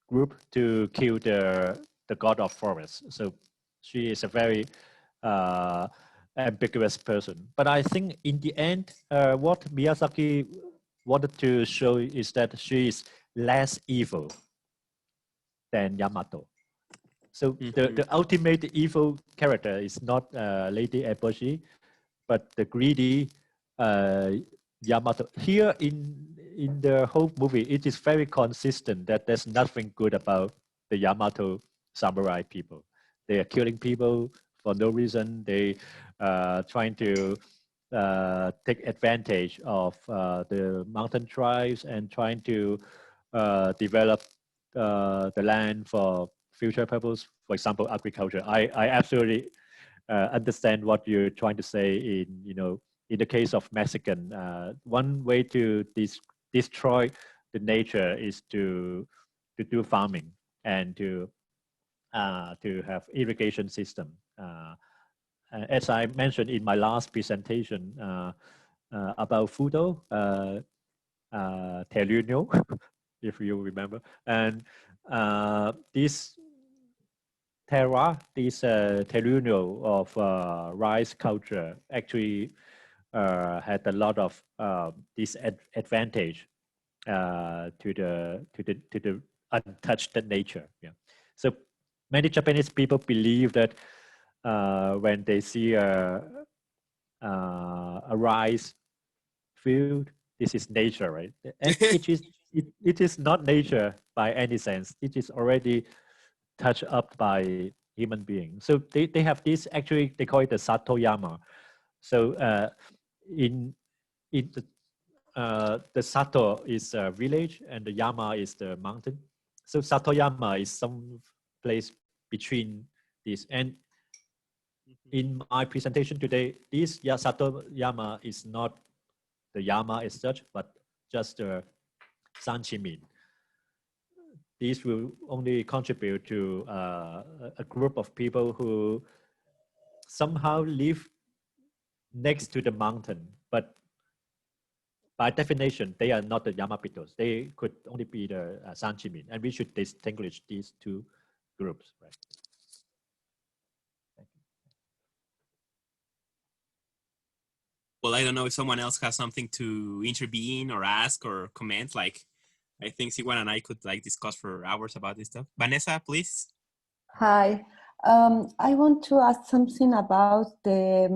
Speaker 2: group to kill the god of forest. So she is a very ambiguous person. But I think in the end, what Miyazaki wanted to show is that she is less evil than Yamato. So the ultimate evil character is not Lady Eboshi, but the greedy Yamato. Here in the whole movie, it is very consistent that there's nothing good about the Yamato samurai people. They are killing people for no reason. They trying to take advantage of the mountain tribes and trying to develop the land for future purpose. For example, agriculture. I absolutely understand what you're trying to say in the case of Mexican. One way to destroy the nature is to do farming and to have irrigation system. As I mentioned in my last presentation about Fudo, Terruño, if you remember, and this Terra, this Terruño of rice culture actually had a lot of disadvantage to the untouched nature. Yeah. So many Japanese people believe that when they see a rice field, this is nature, right? And it is not nature by any sense. It is already touched up by human beings. So they have this, actually they call it the Satoyama. So the Sato is a village and the Yama is the mountain. So Satoyama is some place between this. And in my presentation today, this Satoyama is not the Yama as such, but just the Sanchimin. these will only contribute to a group of people who somehow live next to the mountain, but by definition, they are not the Yamapitos. They could only be the Sanchimin, and we should distinguish these two groups, right? Thank you.
Speaker 1: Well, I don't know if someone else has something to intervene or ask or comment. Like, I think Siwan and I could like discuss for hours about this stuff. Vanessa, please.
Speaker 3: Hi. I want to ask something about the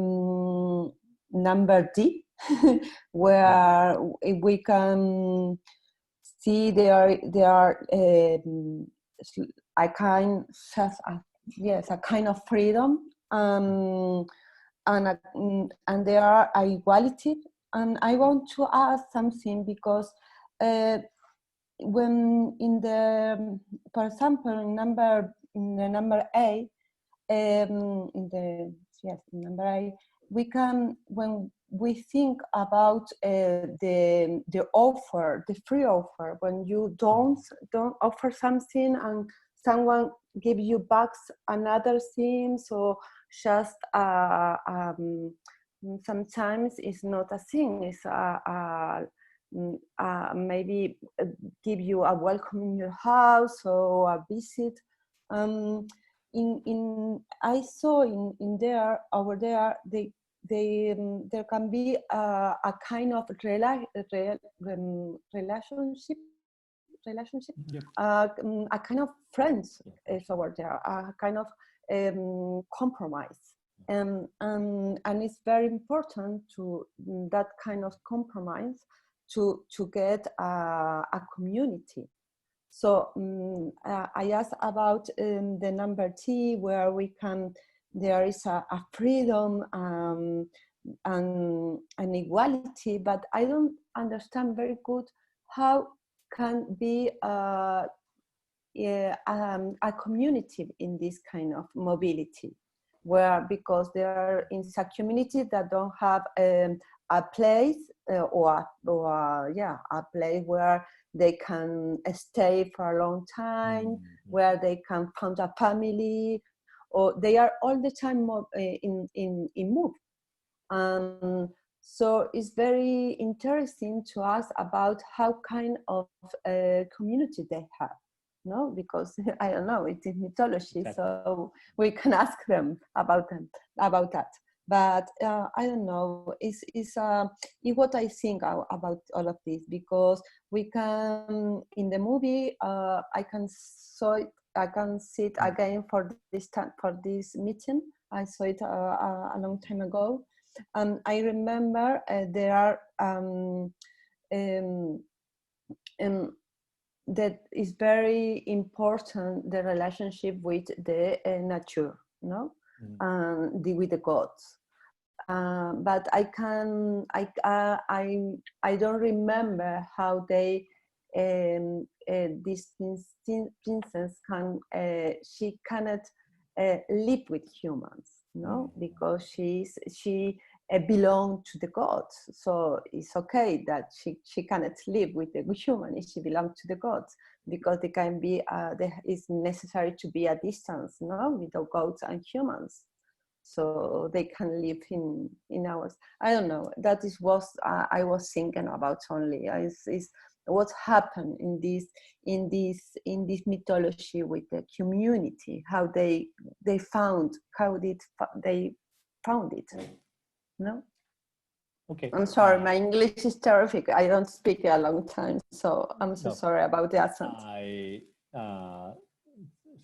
Speaker 3: number D, where we can see there are a kind of freedom, and there are equality. And I want to ask something because when for example, in the number A, number A, we can, when we think about the offer, the free offer, when you don't offer something and someone give you back another thing, so just sometimes it's not a thing, it's maybe give you a welcome in your house or a visit. I saw in there, over there, there can be a kind of relationship,
Speaker 2: Yep.
Speaker 3: a kind of friends is over there, a kind of compromise. And it's very important to that kind of compromise to get a community. So I asked about the number T, where we can, there is a freedom and an equality, but I don't understand very good how can be a community in this kind of mobility, where, because there are in a community that don't have a place or a place where they can stay for a long time, where they can found a family, or they are all the time in move. So it's very interesting to ask about how kind of community they have, no? Because I don't know, it's in mythology, so we can ask them about that. But I don't know, it's what I think about all of this, because we can, in the movie, I can see it again for this meeting. I saw it a long time ago. I remember there are that is very important, the relationship with the nature, no, with the gods. But I don't remember how they this princess she cannot live with humans, no, because she belongs to the gods. So it's okay that she cannot live with the human if she belongs to the gods, because they can be it's necessary to be a distance, no, with the gods and humans, so they can live in ours. I don't know. That is what I was thinking about only. Is what happened in this mythology with the community, how they found it. No.
Speaker 2: Okay.
Speaker 3: I'm sorry, my English is terrific. I don't speak a long time, so I'm so sorry about the accent.
Speaker 2: I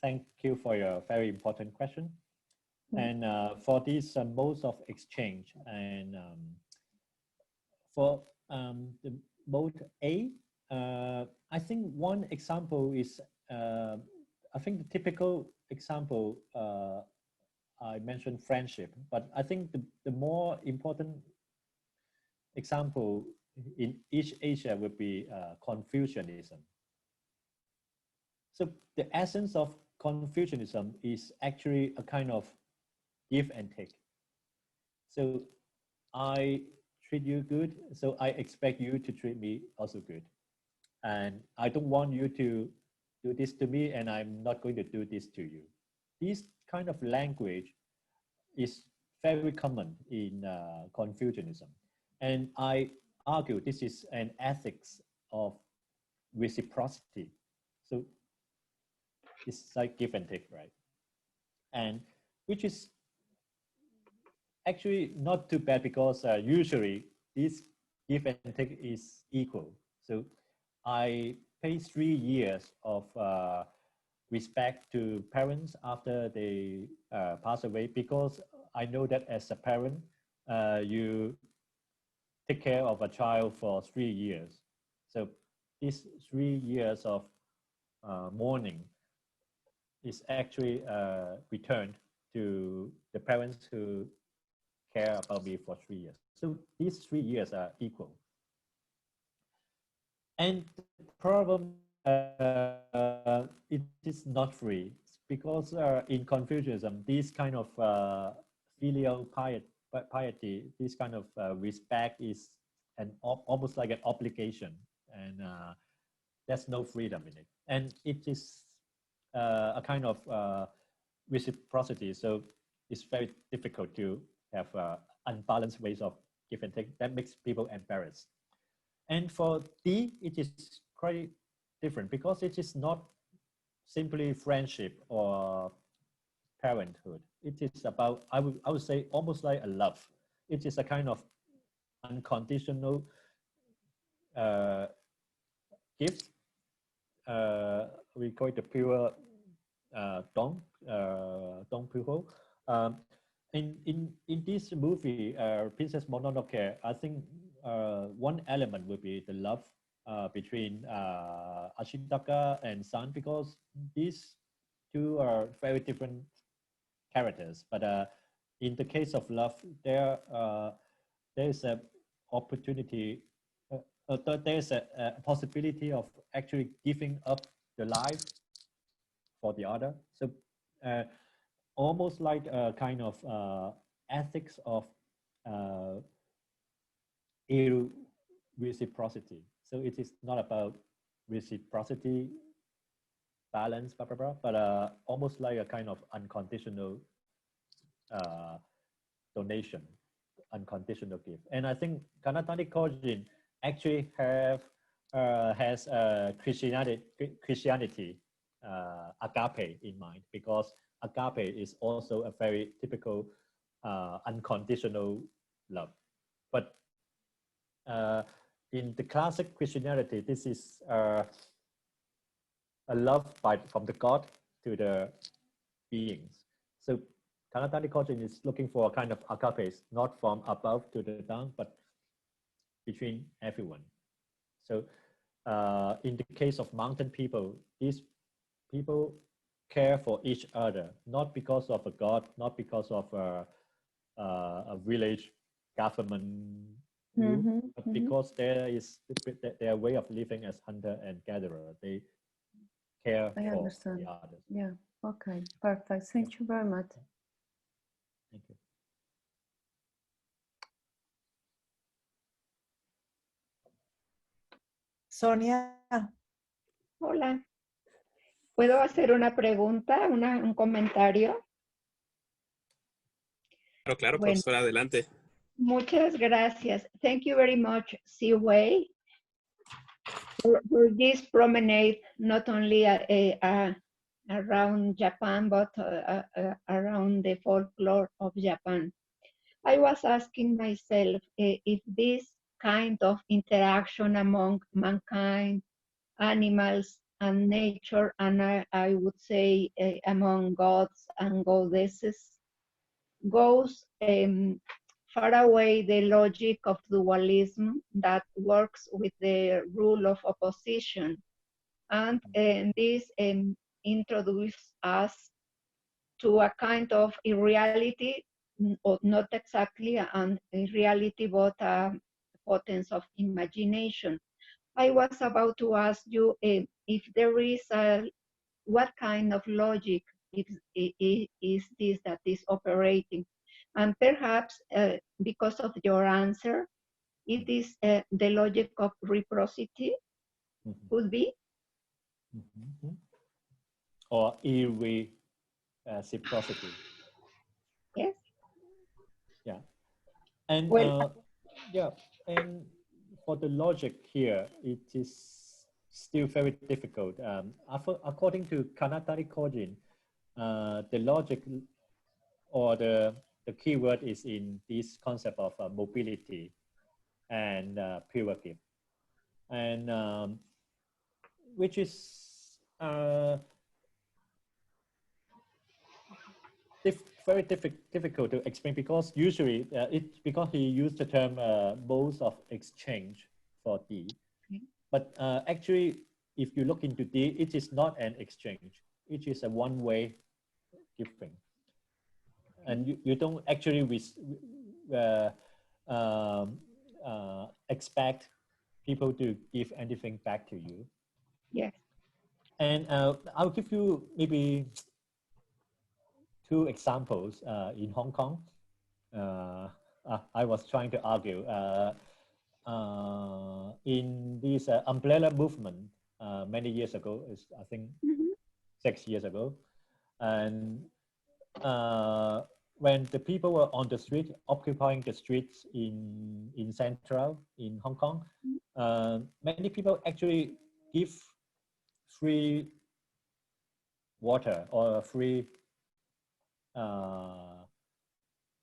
Speaker 2: thank you for your very important question. And for this modes of exchange, and for the mode A, I think one example is, I think the typical example, I mentioned friendship, but I think the more important example in East Asia would be Confucianism. So the essence of Confucianism is actually a kind of give and take. So I treat you good, so I expect you to treat me also good. And I don't want you to do this to me, and I'm not going to do this to you. This kind of language is very common in Confucianism. And I argue this is an ethics of reciprocity. So it's like give and take, right? And which is actually not too bad, because usually this give and take is equal. So I pay 3 years of respect to parents after they pass away, because I know that as a parent, you take care of a child for 3 years. So these 3 years of mourning is actually returned to the parents who care about me for 3 years. So these 3 years are equal. And the problem, it is not free, because in Confucianism, this kind of filial piety, this kind of respect is almost like an obligation, and there's no freedom in it. And it is a kind of reciprocity, so it's very difficult to have unbalanced ways of give and take. That makes people embarrassed. And for D, it is quite different, because it is not simply friendship or parenthood. It is about, I would say, almost like a love. It is a kind of unconditional gift. We call it the pure dong puho. In this movie, Princess Mononoke, I think one element would be the love between Ashitaka and San, because these two are very different characters. But in the case of love, there is an opportunity, there's a possibility of actually giving up the life for the other. So almost like a kind of ethics of reciprocity. So it is not about reciprocity, balance, blah, blah, blah, but almost like a kind of unconditional donation, unconditional gift. And I think Kanatani Kojin actually has Christianity agape in mind, because agape is also a very typical unconditional love. But in the classic Christianity, this is a love from the God to the beings. So Kanatani Kojin is looking for a kind of agape, not from above to the down, but between everyone. So in the case of mountain people, these people care for each other, not because of a god, not because of a village government, but because there is their way of living as hunter and gatherer. They care for the others.
Speaker 3: Yeah. Okay. Perfect. Thank you very much.
Speaker 2: Thank you.
Speaker 6: Sonia. Hola. ¿Puedo hacer una pregunta, un comentario?
Speaker 1: Claro,
Speaker 6: Bueno,
Speaker 1: profesora, adelante.
Speaker 6: Muchas gracias. Thank you very much, Siwei, for this promenade, not only around Japan, but around the folklore of Japan. I was asking myself if this kind of interaction among mankind, animals, and nature, and I would say among gods and goddesses, goes far away the logic of dualism that works with the rule of opposition. And this introduces us to a kind of irreality, or not exactly an irreality, but a potence of imagination. I was about to ask you if there is what kind of logic is this that is operating? And perhaps because of your answer, it is the logic of reciprocity, could be?
Speaker 2: or irreciprocity.
Speaker 6: Yes.
Speaker 2: Yeah, and
Speaker 6: Well,
Speaker 2: yeah, and for the logic here, it is still very difficult. According to Kanatari Kojin, the logic or the keyword is in this concept of mobility and prerogative, and which is very difficult to explain, because usually it's because he used the term modes of exchange for D.
Speaker 6: Okay.
Speaker 2: But actually, if you look into D, it is not an exchange. It is a one-way giving. And you don't actually expect people to give anything back to you.
Speaker 6: yes.
Speaker 2: And I'll give you maybe 2 examples in Hong Kong. I was trying to argue in this umbrella movement many years ago, I think 6 years ago. And when the people were on the street, occupying the streets in Central, in Hong Kong, many people actually give free water or free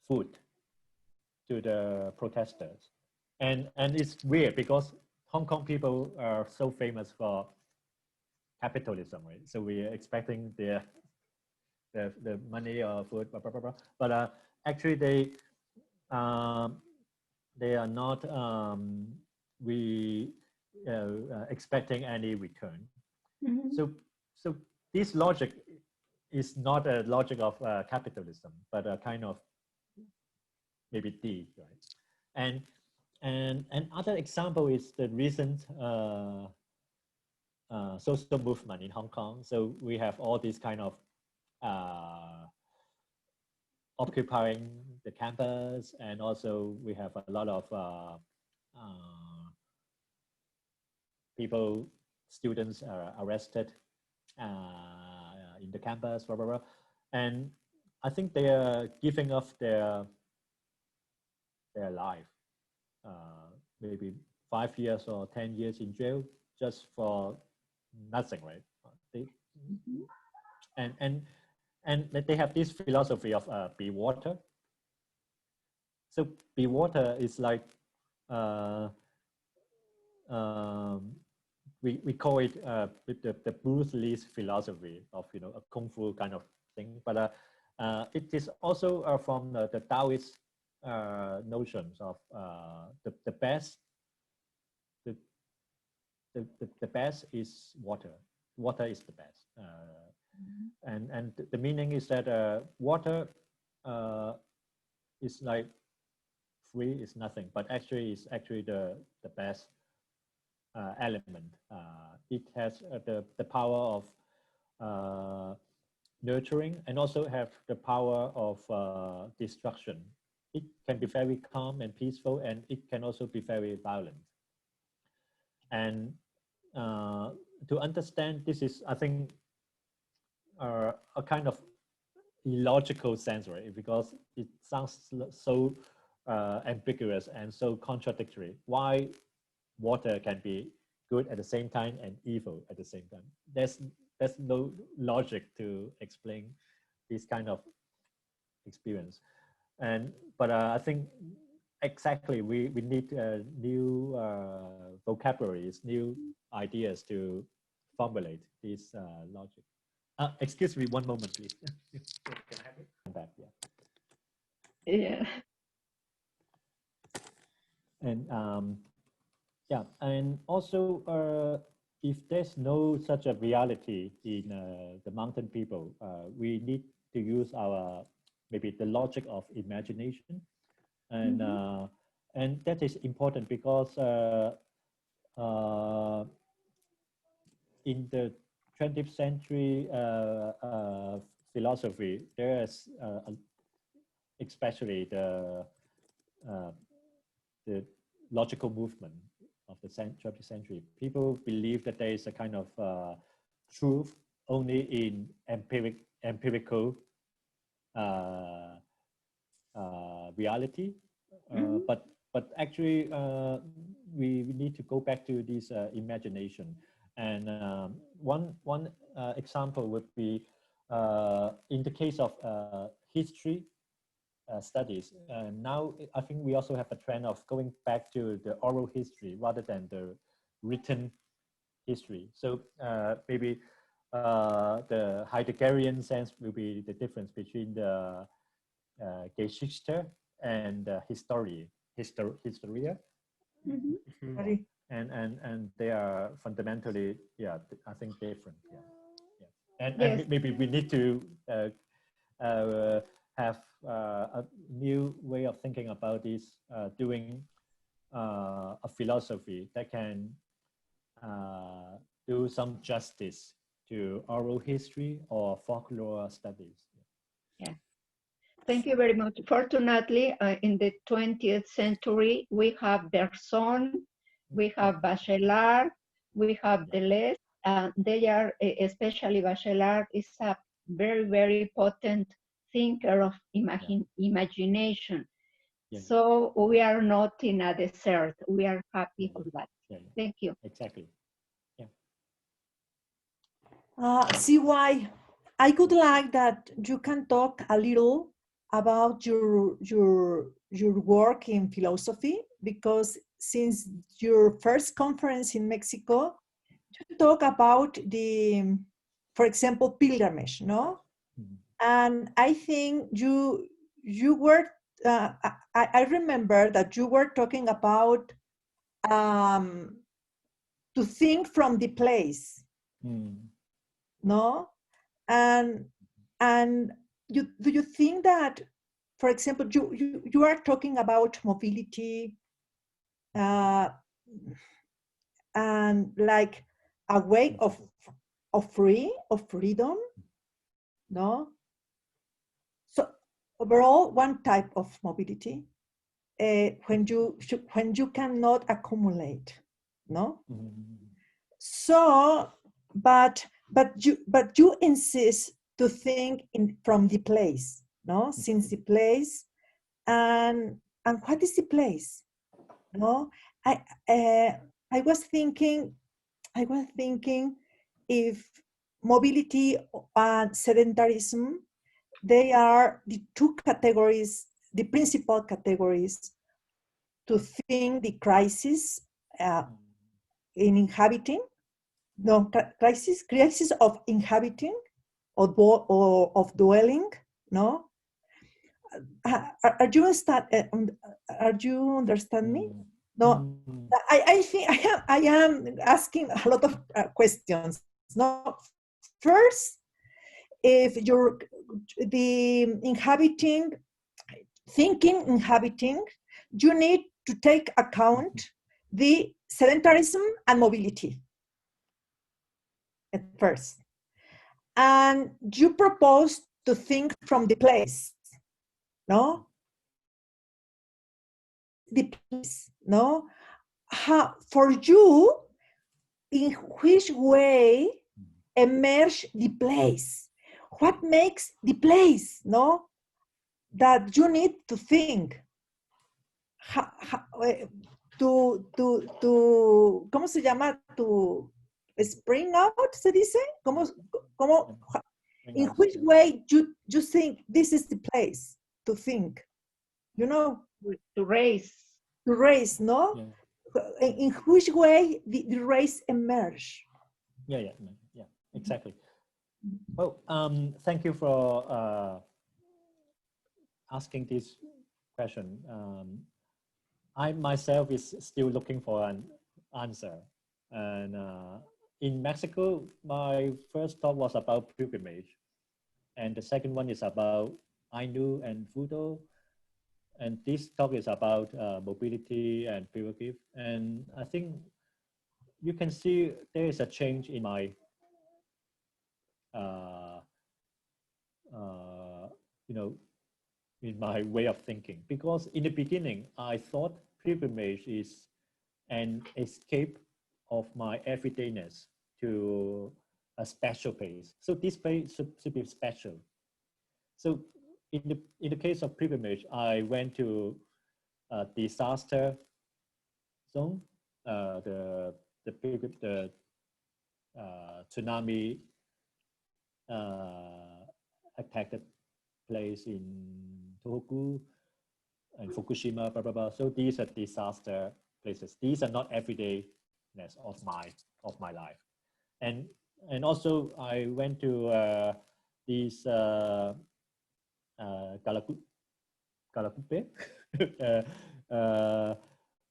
Speaker 2: food to the protesters. And it's weird because Hong Kong people are so famous for capitalism, right? So we are expecting the money or food, blah, blah, blah, blah. But actually they are not expecting any return. So this logic is not a logic of capitalism, but a kind of maybe D, right? And another example is the recent social movement in Hong Kong. So we have all these kind of occupying the campus, and also we have a lot of people, students are arrested in the campus, blah, blah, blah. And I think they are giving up their life, maybe 5 years or 10 years in jail just for nothing, right? And they have this philosophy of be water. So be water is like we call it the Bruce Lee's philosophy of a kung fu kind of thing, but it is also from the Taoist notions of the best. The best is water. Water is the best, and the meaning is that water is like free is nothing, but actually is actually the best element. It has the power of nurturing, and also have the power of destruction. It can be very calm and peaceful, and it can also be very violent. And to understand this is, I think, a kind of illogical sense, right? Because it sounds so ambiguous and so contradictory. Why water can be good at the same time and evil at the same time? There's no logic to explain this kind of experience. But I think exactly we need new vocabularies, new ideas to formulate this logic. Excuse me, one moment, please. Can I have it? I'm back, yeah.
Speaker 6: Yeah.
Speaker 2: And yeah, and also if there's no such a reality in the mountain people, we need to use our maybe the logic of imagination, and and that is important because in the 20th century philosophy, there is especially the logical movement of the 20th century. People believe that there is a kind of truth only in empirical reality, but actually we need to go back to this imagination. And one example would be in the case of history studies. Now I think we also have a trend of going back to the oral history rather than the written history. So maybe the Heideggerian sense will be the difference between the Geschichte and Historia. And they are fundamentally, yeah, I think different. Yeah. And maybe we need to have a new way of thinking about this, doing a philosophy that can do some justice to oral history or folklore studies.
Speaker 6: Yeah. Thank you very much. Fortunately, in the 20th century, we have Bergson, we have Bachelard, we have Deleuze. They are, especially Bachelard, is a very, very potent thinker of imagination. Yeah. So we are not in a desert. We are happy for that. Thank you.
Speaker 2: Exactly. Yeah.
Speaker 7: CY, I would like that you can talk a little about your work in philosophy, because since your first conference in Mexico, you talk about the, for example, pilgrimage, no? And I think you were, I remember that you were talking about to think from the place, no? And do you think that, for example, you are talking about mobility and like a way of freedom, no? So overall, one type of mobility when you cannot accumulate, no? So, but you insist to think from the place, no? Since the place, and what is the place, no? I was thinking if mobility and sedentarism, they are the two categories, the principal categories to think the crisis in inhabiting, no, crisis of inhabiting or of dwelling, no? Are you understand me? No, I think I am asking a lot of questions. No, first, if you're the inhabiting, you need to take account the sedentarism and mobility at first. And you propose to think from the place, no? The place, no? How, for you, in which way emerge the place? What makes the place, no? That you need to think. ¿Cómo se llama? To spring out, se dice? In which way you think this is the place to think? You know?
Speaker 6: To raise.
Speaker 7: To raise, no? Yeah. In which way the race emerge?
Speaker 2: Yeah, exactly. Well, thank you for asking this question. I myself is still looking for an answer. And in Mexico, my first thought was about pilgrimage. And the second one is about Ainu and Fudo. And this talk is about mobility and pilgrimage. And I think you can see there is a change in my in my way of thinking, because in the beginning I thought pilgrimage is an escape of my everydayness to a special place. So this place should be special. So in the case of pilgrimage, I went to a disaster zone, the tsunami attacked place in Tohoku and Fukushima, blah blah blah. So these are disaster places. These are not everydayness of my life. And also I went to these Guadalupe,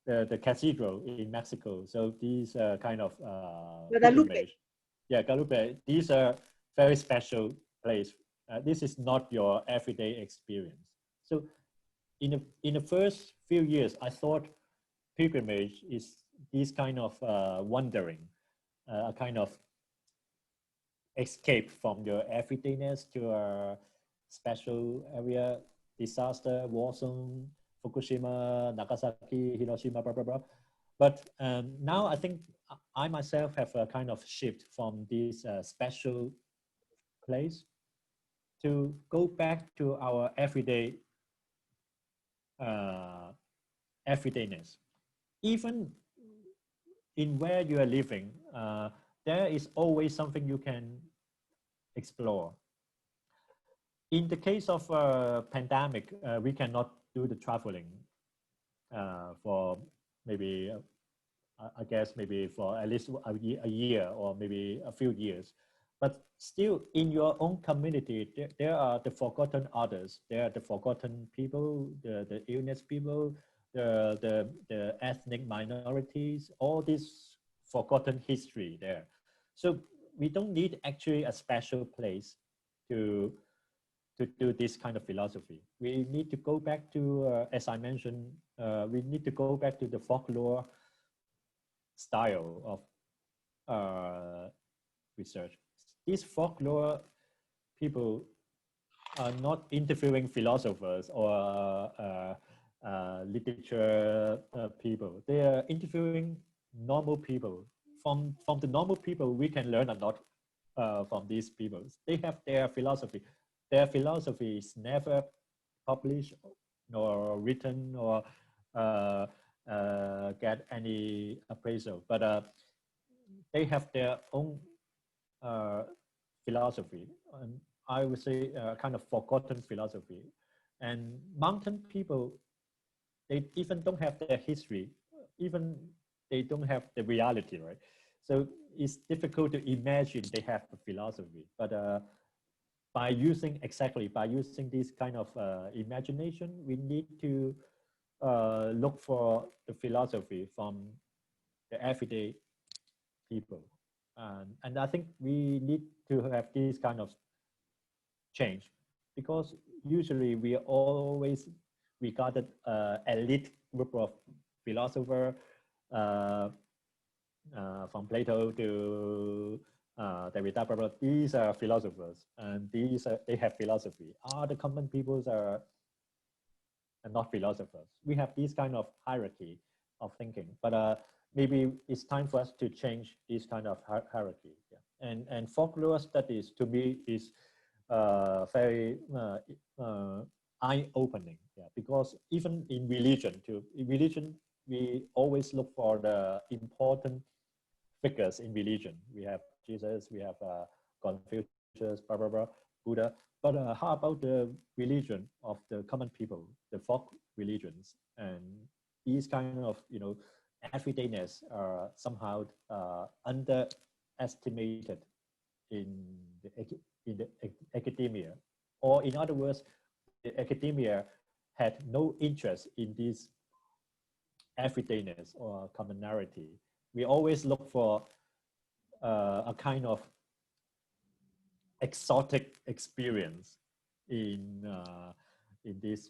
Speaker 2: the cathedral in Mexico. So these kind of pilgrimage. Yeah, Guadalupe. These are very special place. This is not your everyday experience. So in the first few years, I thought pilgrimage is this kind of wandering, a kind of escape from your everydayness to a special area, disaster, war zone, Fukushima, Nagasaki, Hiroshima, blah, blah, blah. But now I think I myself have a kind of shift from this special place to go back to our everyday everydayness. Even in where you are living, there is always something you can explore. In the case of pandemic, we cannot do the traveling for maybe, I guess maybe for at least a year or maybe a few years. But still in your own community, there are the forgotten others. There are the forgotten people, the illness people, the ethnic minorities, all this forgotten history there. So we don't need actually a special place to do this kind of philosophy. We need to go back to, as I mentioned, we need to go back to the folklore style of research. These folklore people are not interviewing philosophers or literature people. They are interviewing normal people. From the normal people, we can learn a lot from these people. They have their philosophy. Their philosophy is never published nor written or get any appraisal, but they have their own philosophy, and I would say kind of forgotten philosophy. And mountain people, they even don't have their history, even they don't have the reality, right? So it's difficult to imagine they have a philosophy, but by using this kind of imagination, we need to look for the philosophy from the everyday people. And I think we need to have this kind of change, because usually we are always regarded elite group of philosophers from Plato to Derrida. These are philosophers, and they have philosophy. The common peoples are not philosophers. We have this kind of hierarchy of thinking, but maybe it's time for us to change this kind of hierarchy. Yeah. And folklore studies, to me, is very eye-opening. Yeah, because even in religion, we always look for the important figures in religion. We have Jesus, we have Confucius, blah blah blah, Buddha. But how about the religion of the common people, the folk religions, and these kind of everydayness are somehow underestimated in the academia, or in other words, the academia had no interest in this everydayness or commonality. We always look for a kind of exotic experience in these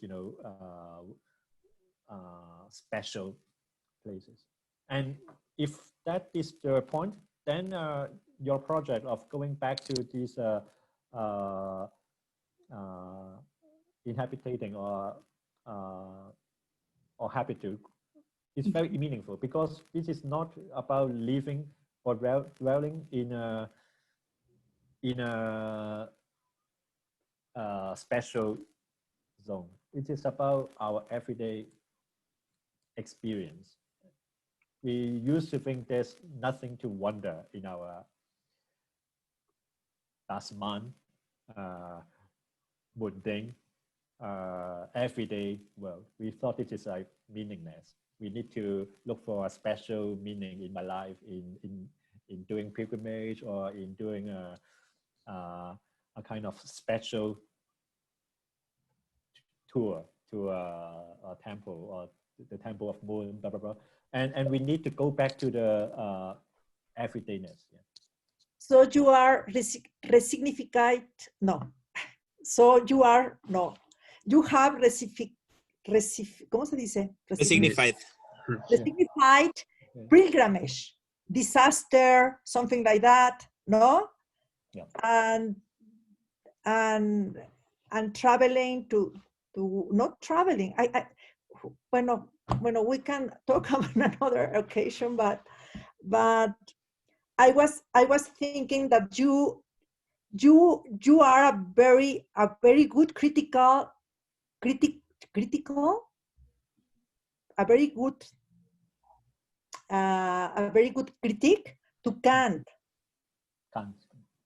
Speaker 2: special places. And if that is the point, then your project of going back to this inhabiting or habitat is very meaningful, because this is not about living or dwelling in in a special zone. It is about our everyday experience. We used to think there's nothing to wonder in our Tasman, mundane, everyday world. We thought it is like meaningless. We need to look for a special meaning in my life, in doing pilgrimage or in doing a kind of special tour to a temple or the temple of moon, blah, blah, blah. And we need to go back to the everydayness. Yeah.
Speaker 7: So you are resignificate, no. So you are, no. You have ¿cómo se dice?
Speaker 1: Resignified.
Speaker 7: Resignified pilgrimage, disaster, something like that, no?
Speaker 2: Yeah.
Speaker 7: And traveling to not traveling. Bueno, we can talk about another occasion, but I was thinking that you are a very good a very good critique to Kant.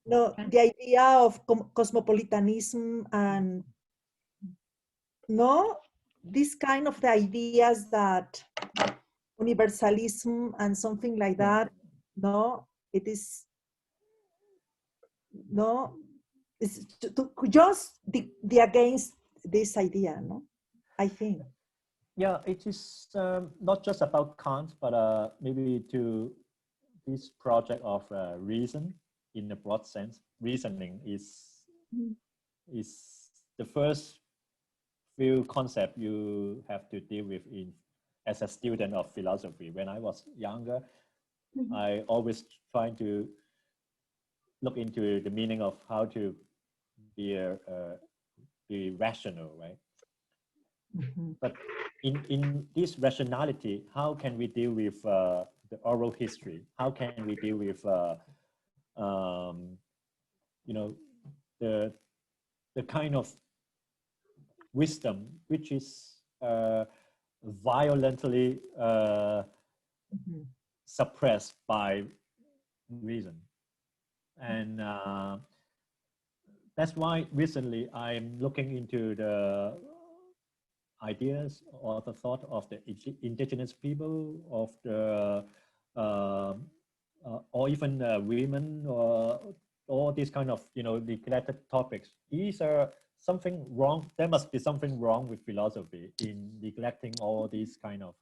Speaker 7: No, the idea of cosmopolitanism and no, this kind of the ideas that universalism and something like that. No, it is no. It's just the against this idea. No, I think.
Speaker 2: Yeah, it is not just about Kant, but maybe to this project of reason in a broad sense. Reasoning is the first few concepts you have to deal with as a student of philosophy. When I was younger, I always trying to look into the meaning of how to be rational, right? But in this rationality, how can we deal with the oral history? How can we deal with the kind of wisdom which is violently suppressed by reason? And that's why recently I'm looking into the ideas or the thought of the indigenous people, of the or even women, or all these kind of neglected topics. These are something wrong. There must be something wrong with philosophy in neglecting all these kind of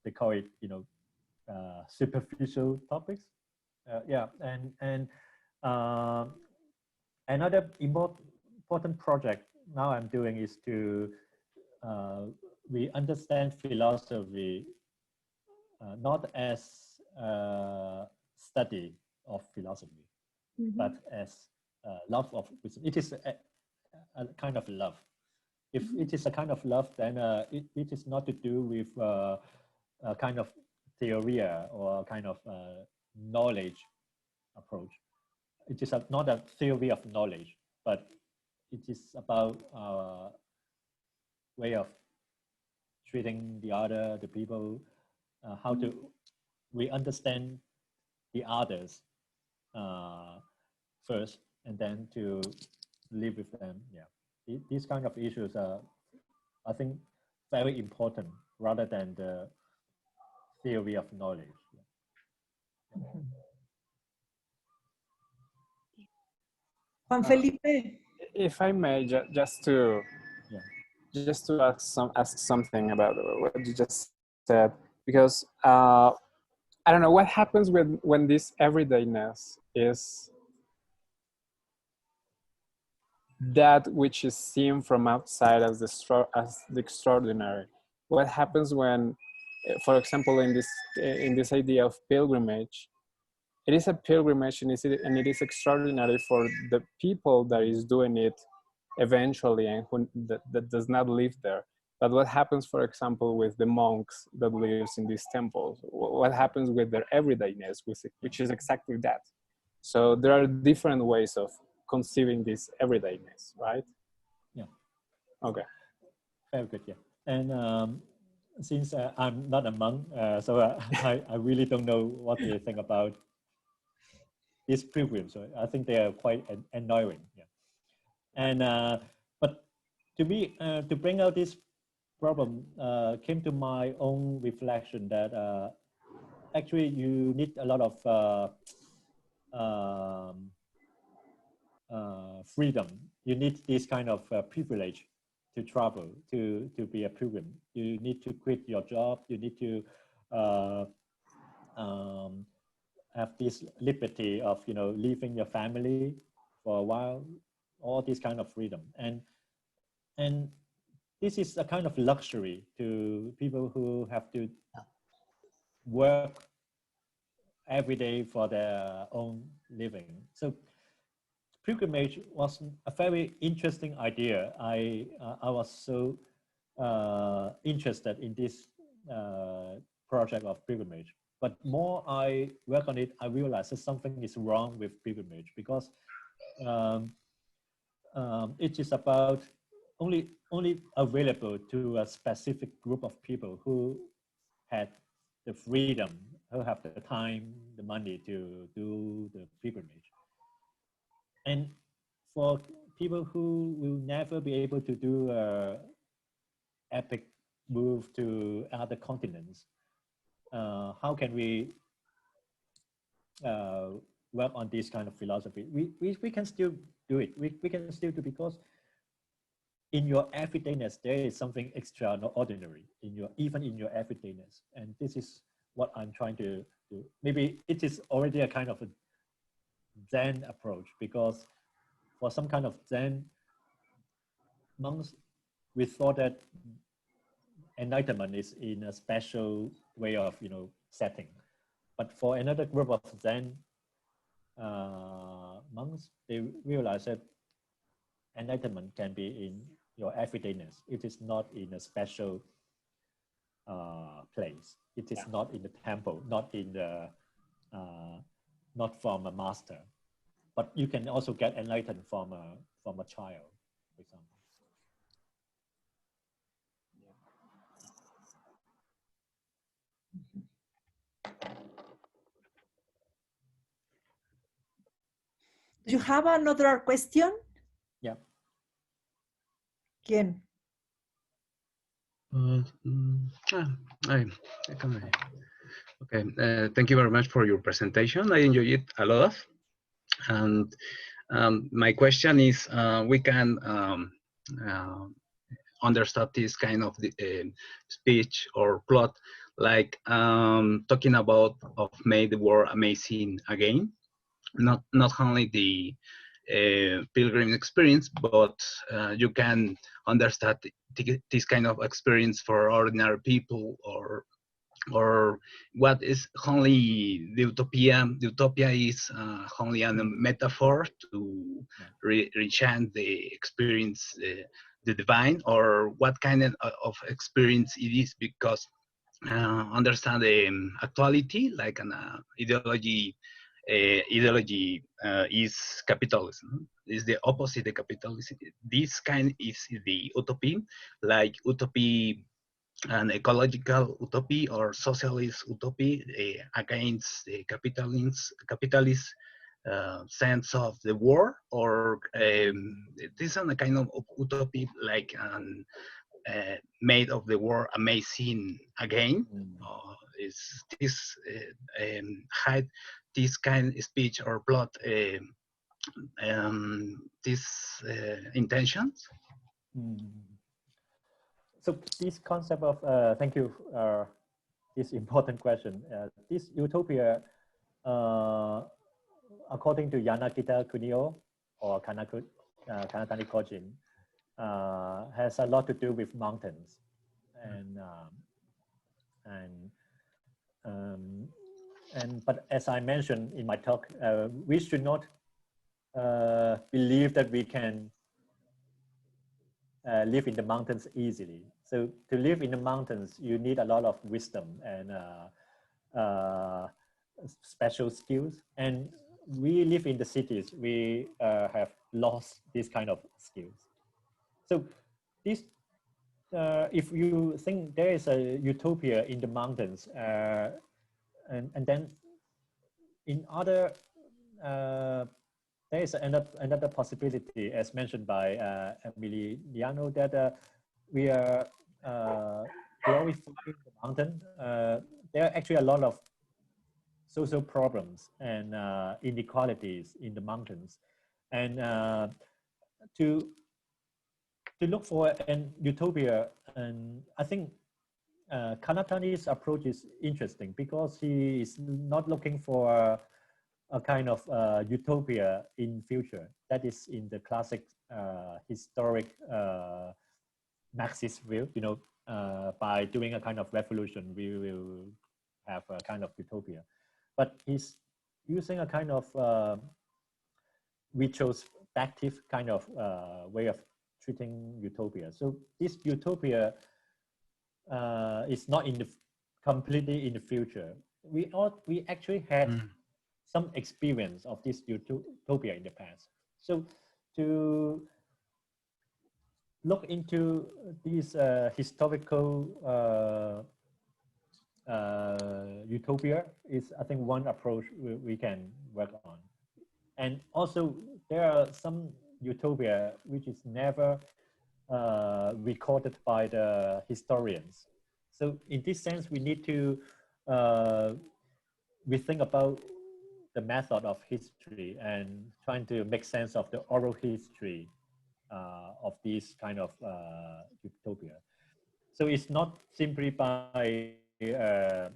Speaker 2: they call it superficial topics. Yeah, and another important project now I'm doing is to we understand philosophy not as a study of philosophy, but as love of wisdom. It is a kind of love. If it is a kind of love, then it is not to do with a kind of theory or a kind of knowledge approach. It is not a theory of knowledge, but it is about our way of treating the people, how to we understand the others first, and then to live with them. Yeah, these kind of issues are, I think, very important rather than the theory of knowledge.
Speaker 7: Juan Felipe.
Speaker 4: If I may, just to ask something about what you just said, because I don't know what happens when this everydayness is that which is seen from outside as the extraordinary. What happens when, for example, in this idea of pilgrimage, it is a pilgrimage and it is extraordinary for the people that is doing it eventually and that does not live there. But what happens, for example, with the monks that lives in these temples? What happens with their everydayness, which is exactly that? So there are different ways of conceiving this everydayness, right?
Speaker 2: Yeah.
Speaker 4: Okay.
Speaker 2: Very good. Yeah. And since I'm not a monk, so I really don't know what they think about these pilgrims. So I think they are quite annoying. Yeah. And but to me, to bring out this problem, came to my own reflection that actually you need a lot of freedom. You need this kind of privilege to travel, to be a pilgrim. You need to quit your job. You need to have this liberty of, you know, leaving your family for a while, all this kind of freedom. And this is a kind of luxury to people who have to work every day for their own living. So pilgrimage was a very interesting idea. I was so interested in this project of pilgrimage. But more I work on it, I realized that something is wrong with pilgrimage, because it is about only available to a specific group of people who had the freedom, who have the time, the money to do the pilgrimage. And for people who will never be able to do a epic move to other continents, how can we work on this kind of philosophy? We can still do it. We can still do, because in your everydayness, there is something extraordinary in your, even in your everydayness. And this is what I'm trying to do. Maybe it is already a kind of a Zen approach, because for some kind of Zen monks, we thought that enlightenment is in a special way of, you know, setting. But for another group of Zen monks, they realize that enlightenment can be in your everydayness. It is not in a special place. It is not in the temple, not in the, not from a master. But you can also get enlightened from a child, for example.
Speaker 7: Do you have another question?
Speaker 2: Yeah.
Speaker 7: ¿Quién?
Speaker 8: Okay, thank you very much for your presentation. I enjoyed it a lot. And my question is, we can understand this kind of speech or plot, like talking about of make the world amazing again, not only the pilgrim experience, but you can understand this kind of experience for ordinary people, or what is only the utopia. The utopia is only a metaphor to reenchant the experience, the divine, or what kind of experience it is, because understand the actuality, like an ideology. Ideology is capitalism. Is the opposite of capitalism. This kind is the utopia, like utopia, an ecological utopia or socialist utopia against the capitalist sense of the war, or this is a kind of utopia like made of the world amazing again. Is this had this kind of speech or plot these intentions?
Speaker 2: So this concept of, thank you, this important question. This utopia, according to Yanagita Kunio or Kanatani Kojin, has a lot to do with mountains. But as I mentioned in my talk, we should not believe that we can live in the mountains easily. So to live in the mountains, you need a lot of wisdom and special skills. And we live in the cities, we have lost this kind of skills. So this, if you think there is a utopia in the mountains, and then in other, there is another possibility, as mentioned by Emiliano, that we are glorifying the mountain. There are actually a lot of social problems and inequalities in the mountains, and to look for an utopia. And I think Kanatani's approach is interesting because he is not looking for a kind of utopia in future that is in the classic historic Marxist view. You know, by doing a kind of revolution, we will have a kind of utopia. But he's using a kind of retrospective kind of way of treating utopia. So this utopia is not in the completely in the future. We actually had some experience of this utopia in the past. So to look into these historical utopia is, I think, one approach we can work on. And also there are some utopia which is never recorded by the historians. So in this sense, we need to rethink about the method of history and trying to make sense of the oral history of this kind of utopia. So it's not simply by a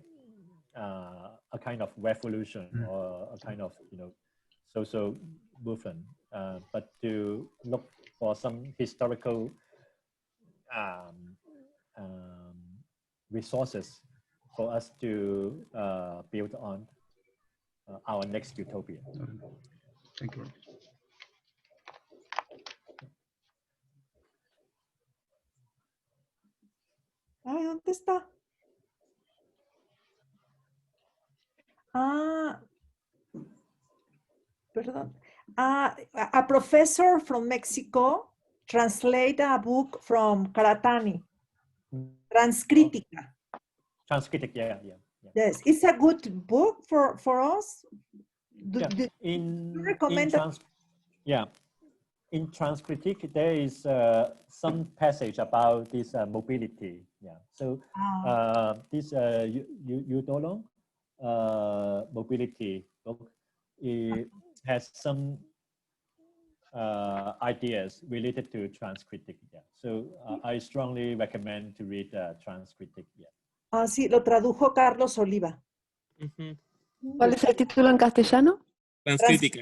Speaker 2: kind of revolution or a kind of, you know, social movement, but to look for some historical resources for us to build on our next utopia.
Speaker 8: Thank you.
Speaker 7: Ay, ¿dónde está? Ah, perdón. A professor from Mexico translate a book from Karatani, Transcritica.
Speaker 2: Transcritic, yeah.
Speaker 7: Yes, it's a good book for us. Do
Speaker 2: you
Speaker 7: recommend
Speaker 2: in Transcritic, there is some passage about this mobility. Yeah. So this Udolong mobility book, it has some ideas related to Transcritic. Yeah. So I strongly recommend to read Transcritic. Yeah.
Speaker 7: Ah, sí, lo tradujo Carlos Oliva.
Speaker 9: ¿Cuál es el título en castellano?
Speaker 1: Transcrítica.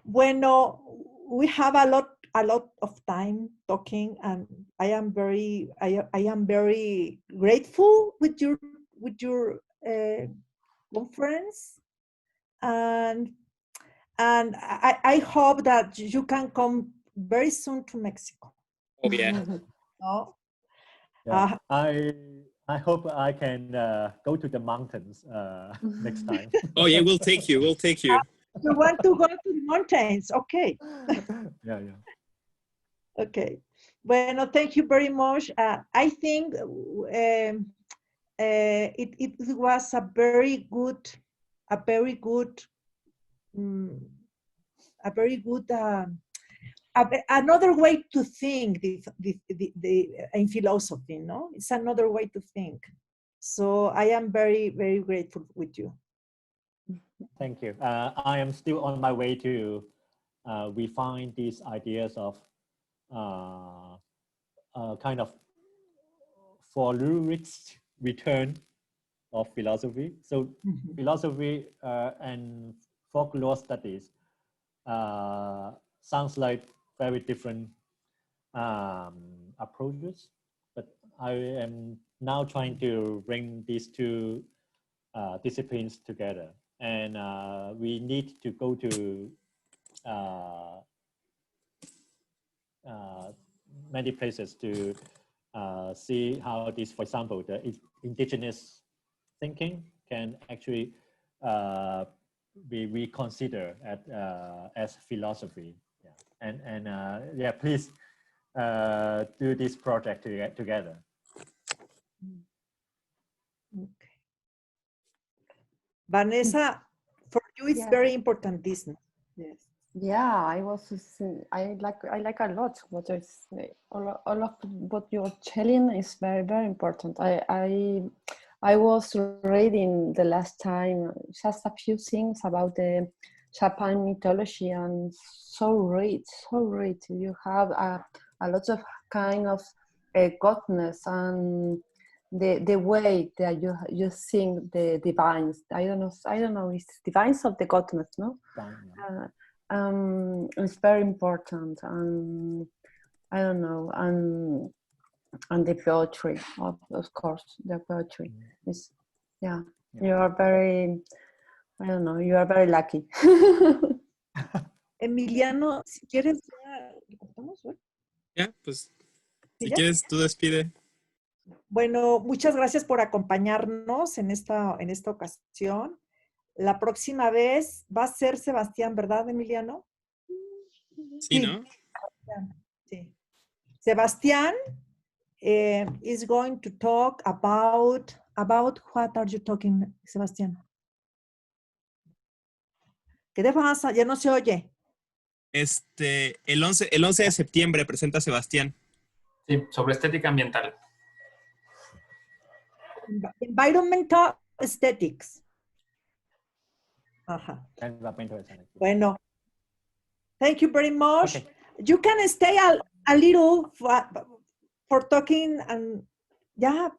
Speaker 7: Bueno, we have a lot of time talking, and I am very grateful with your conference, and I hope that you can come very soon to Mexico.
Speaker 1: Oh yeah.
Speaker 7: No?
Speaker 2: Yeah. I hope I can go to the mountains next time.
Speaker 1: Oh yeah, we'll take you. We'll take you.
Speaker 7: You want to go to the mountains? Okay.
Speaker 2: Yeah.
Speaker 7: Okay. Well, thank you very much. I think it was a very good another way to think in philosophy. No, it's another way to think. So I am very, very grateful with you.
Speaker 2: Thank you. I am still on my way to refine these ideas of kind of folkloric return of philosophy. So philosophy and folklore studies sounds like very different approaches, but I am now trying to bring these two disciplines together, and we need to go to many places to see how this, for example, the indigenous thinking can actually be reconsidered as philosophy. Yeah. And yeah, please do this project together.
Speaker 7: Okay. Vanessa, for you it's
Speaker 3: Yeah.
Speaker 7: very important this. Yes.
Speaker 3: Yeah, I like a lot what all of what you're telling is very, very important. I was reading the last time just a few things about the Japan mythology, and so rich. You have a lot of kind of godness, and the way that you think the divines. I don't know, it's divines of the godness, no? It's very important, and I don't know, and the poetry, of course, the poetry is, yeah. You are very, I don't know, you are very lucky.
Speaker 7: Emiliano, si quieres, ¿lo cortamos?
Speaker 1: Ya, pues, si
Speaker 7: ¿Sí ya?
Speaker 1: quieres, tú despide.
Speaker 7: Bueno, muchas gracias por acompañarnos en esta ocasión. La próxima vez va a ser Sebastián, ¿verdad, Emiliano?
Speaker 1: Sí, ¿no?
Speaker 7: Sí. Sebastián is going to talk about what are you talking, Sebastián? ¿Qué te pasa? Ya no se oye.
Speaker 1: El 11 de septiembre presenta Sebastián.
Speaker 5: Sí, sobre estética ambiental.
Speaker 7: Environmental aesthetics. Ajá. Bueno. Thank you very much.
Speaker 2: Okay.
Speaker 7: You can stay a little for talking, and yeah,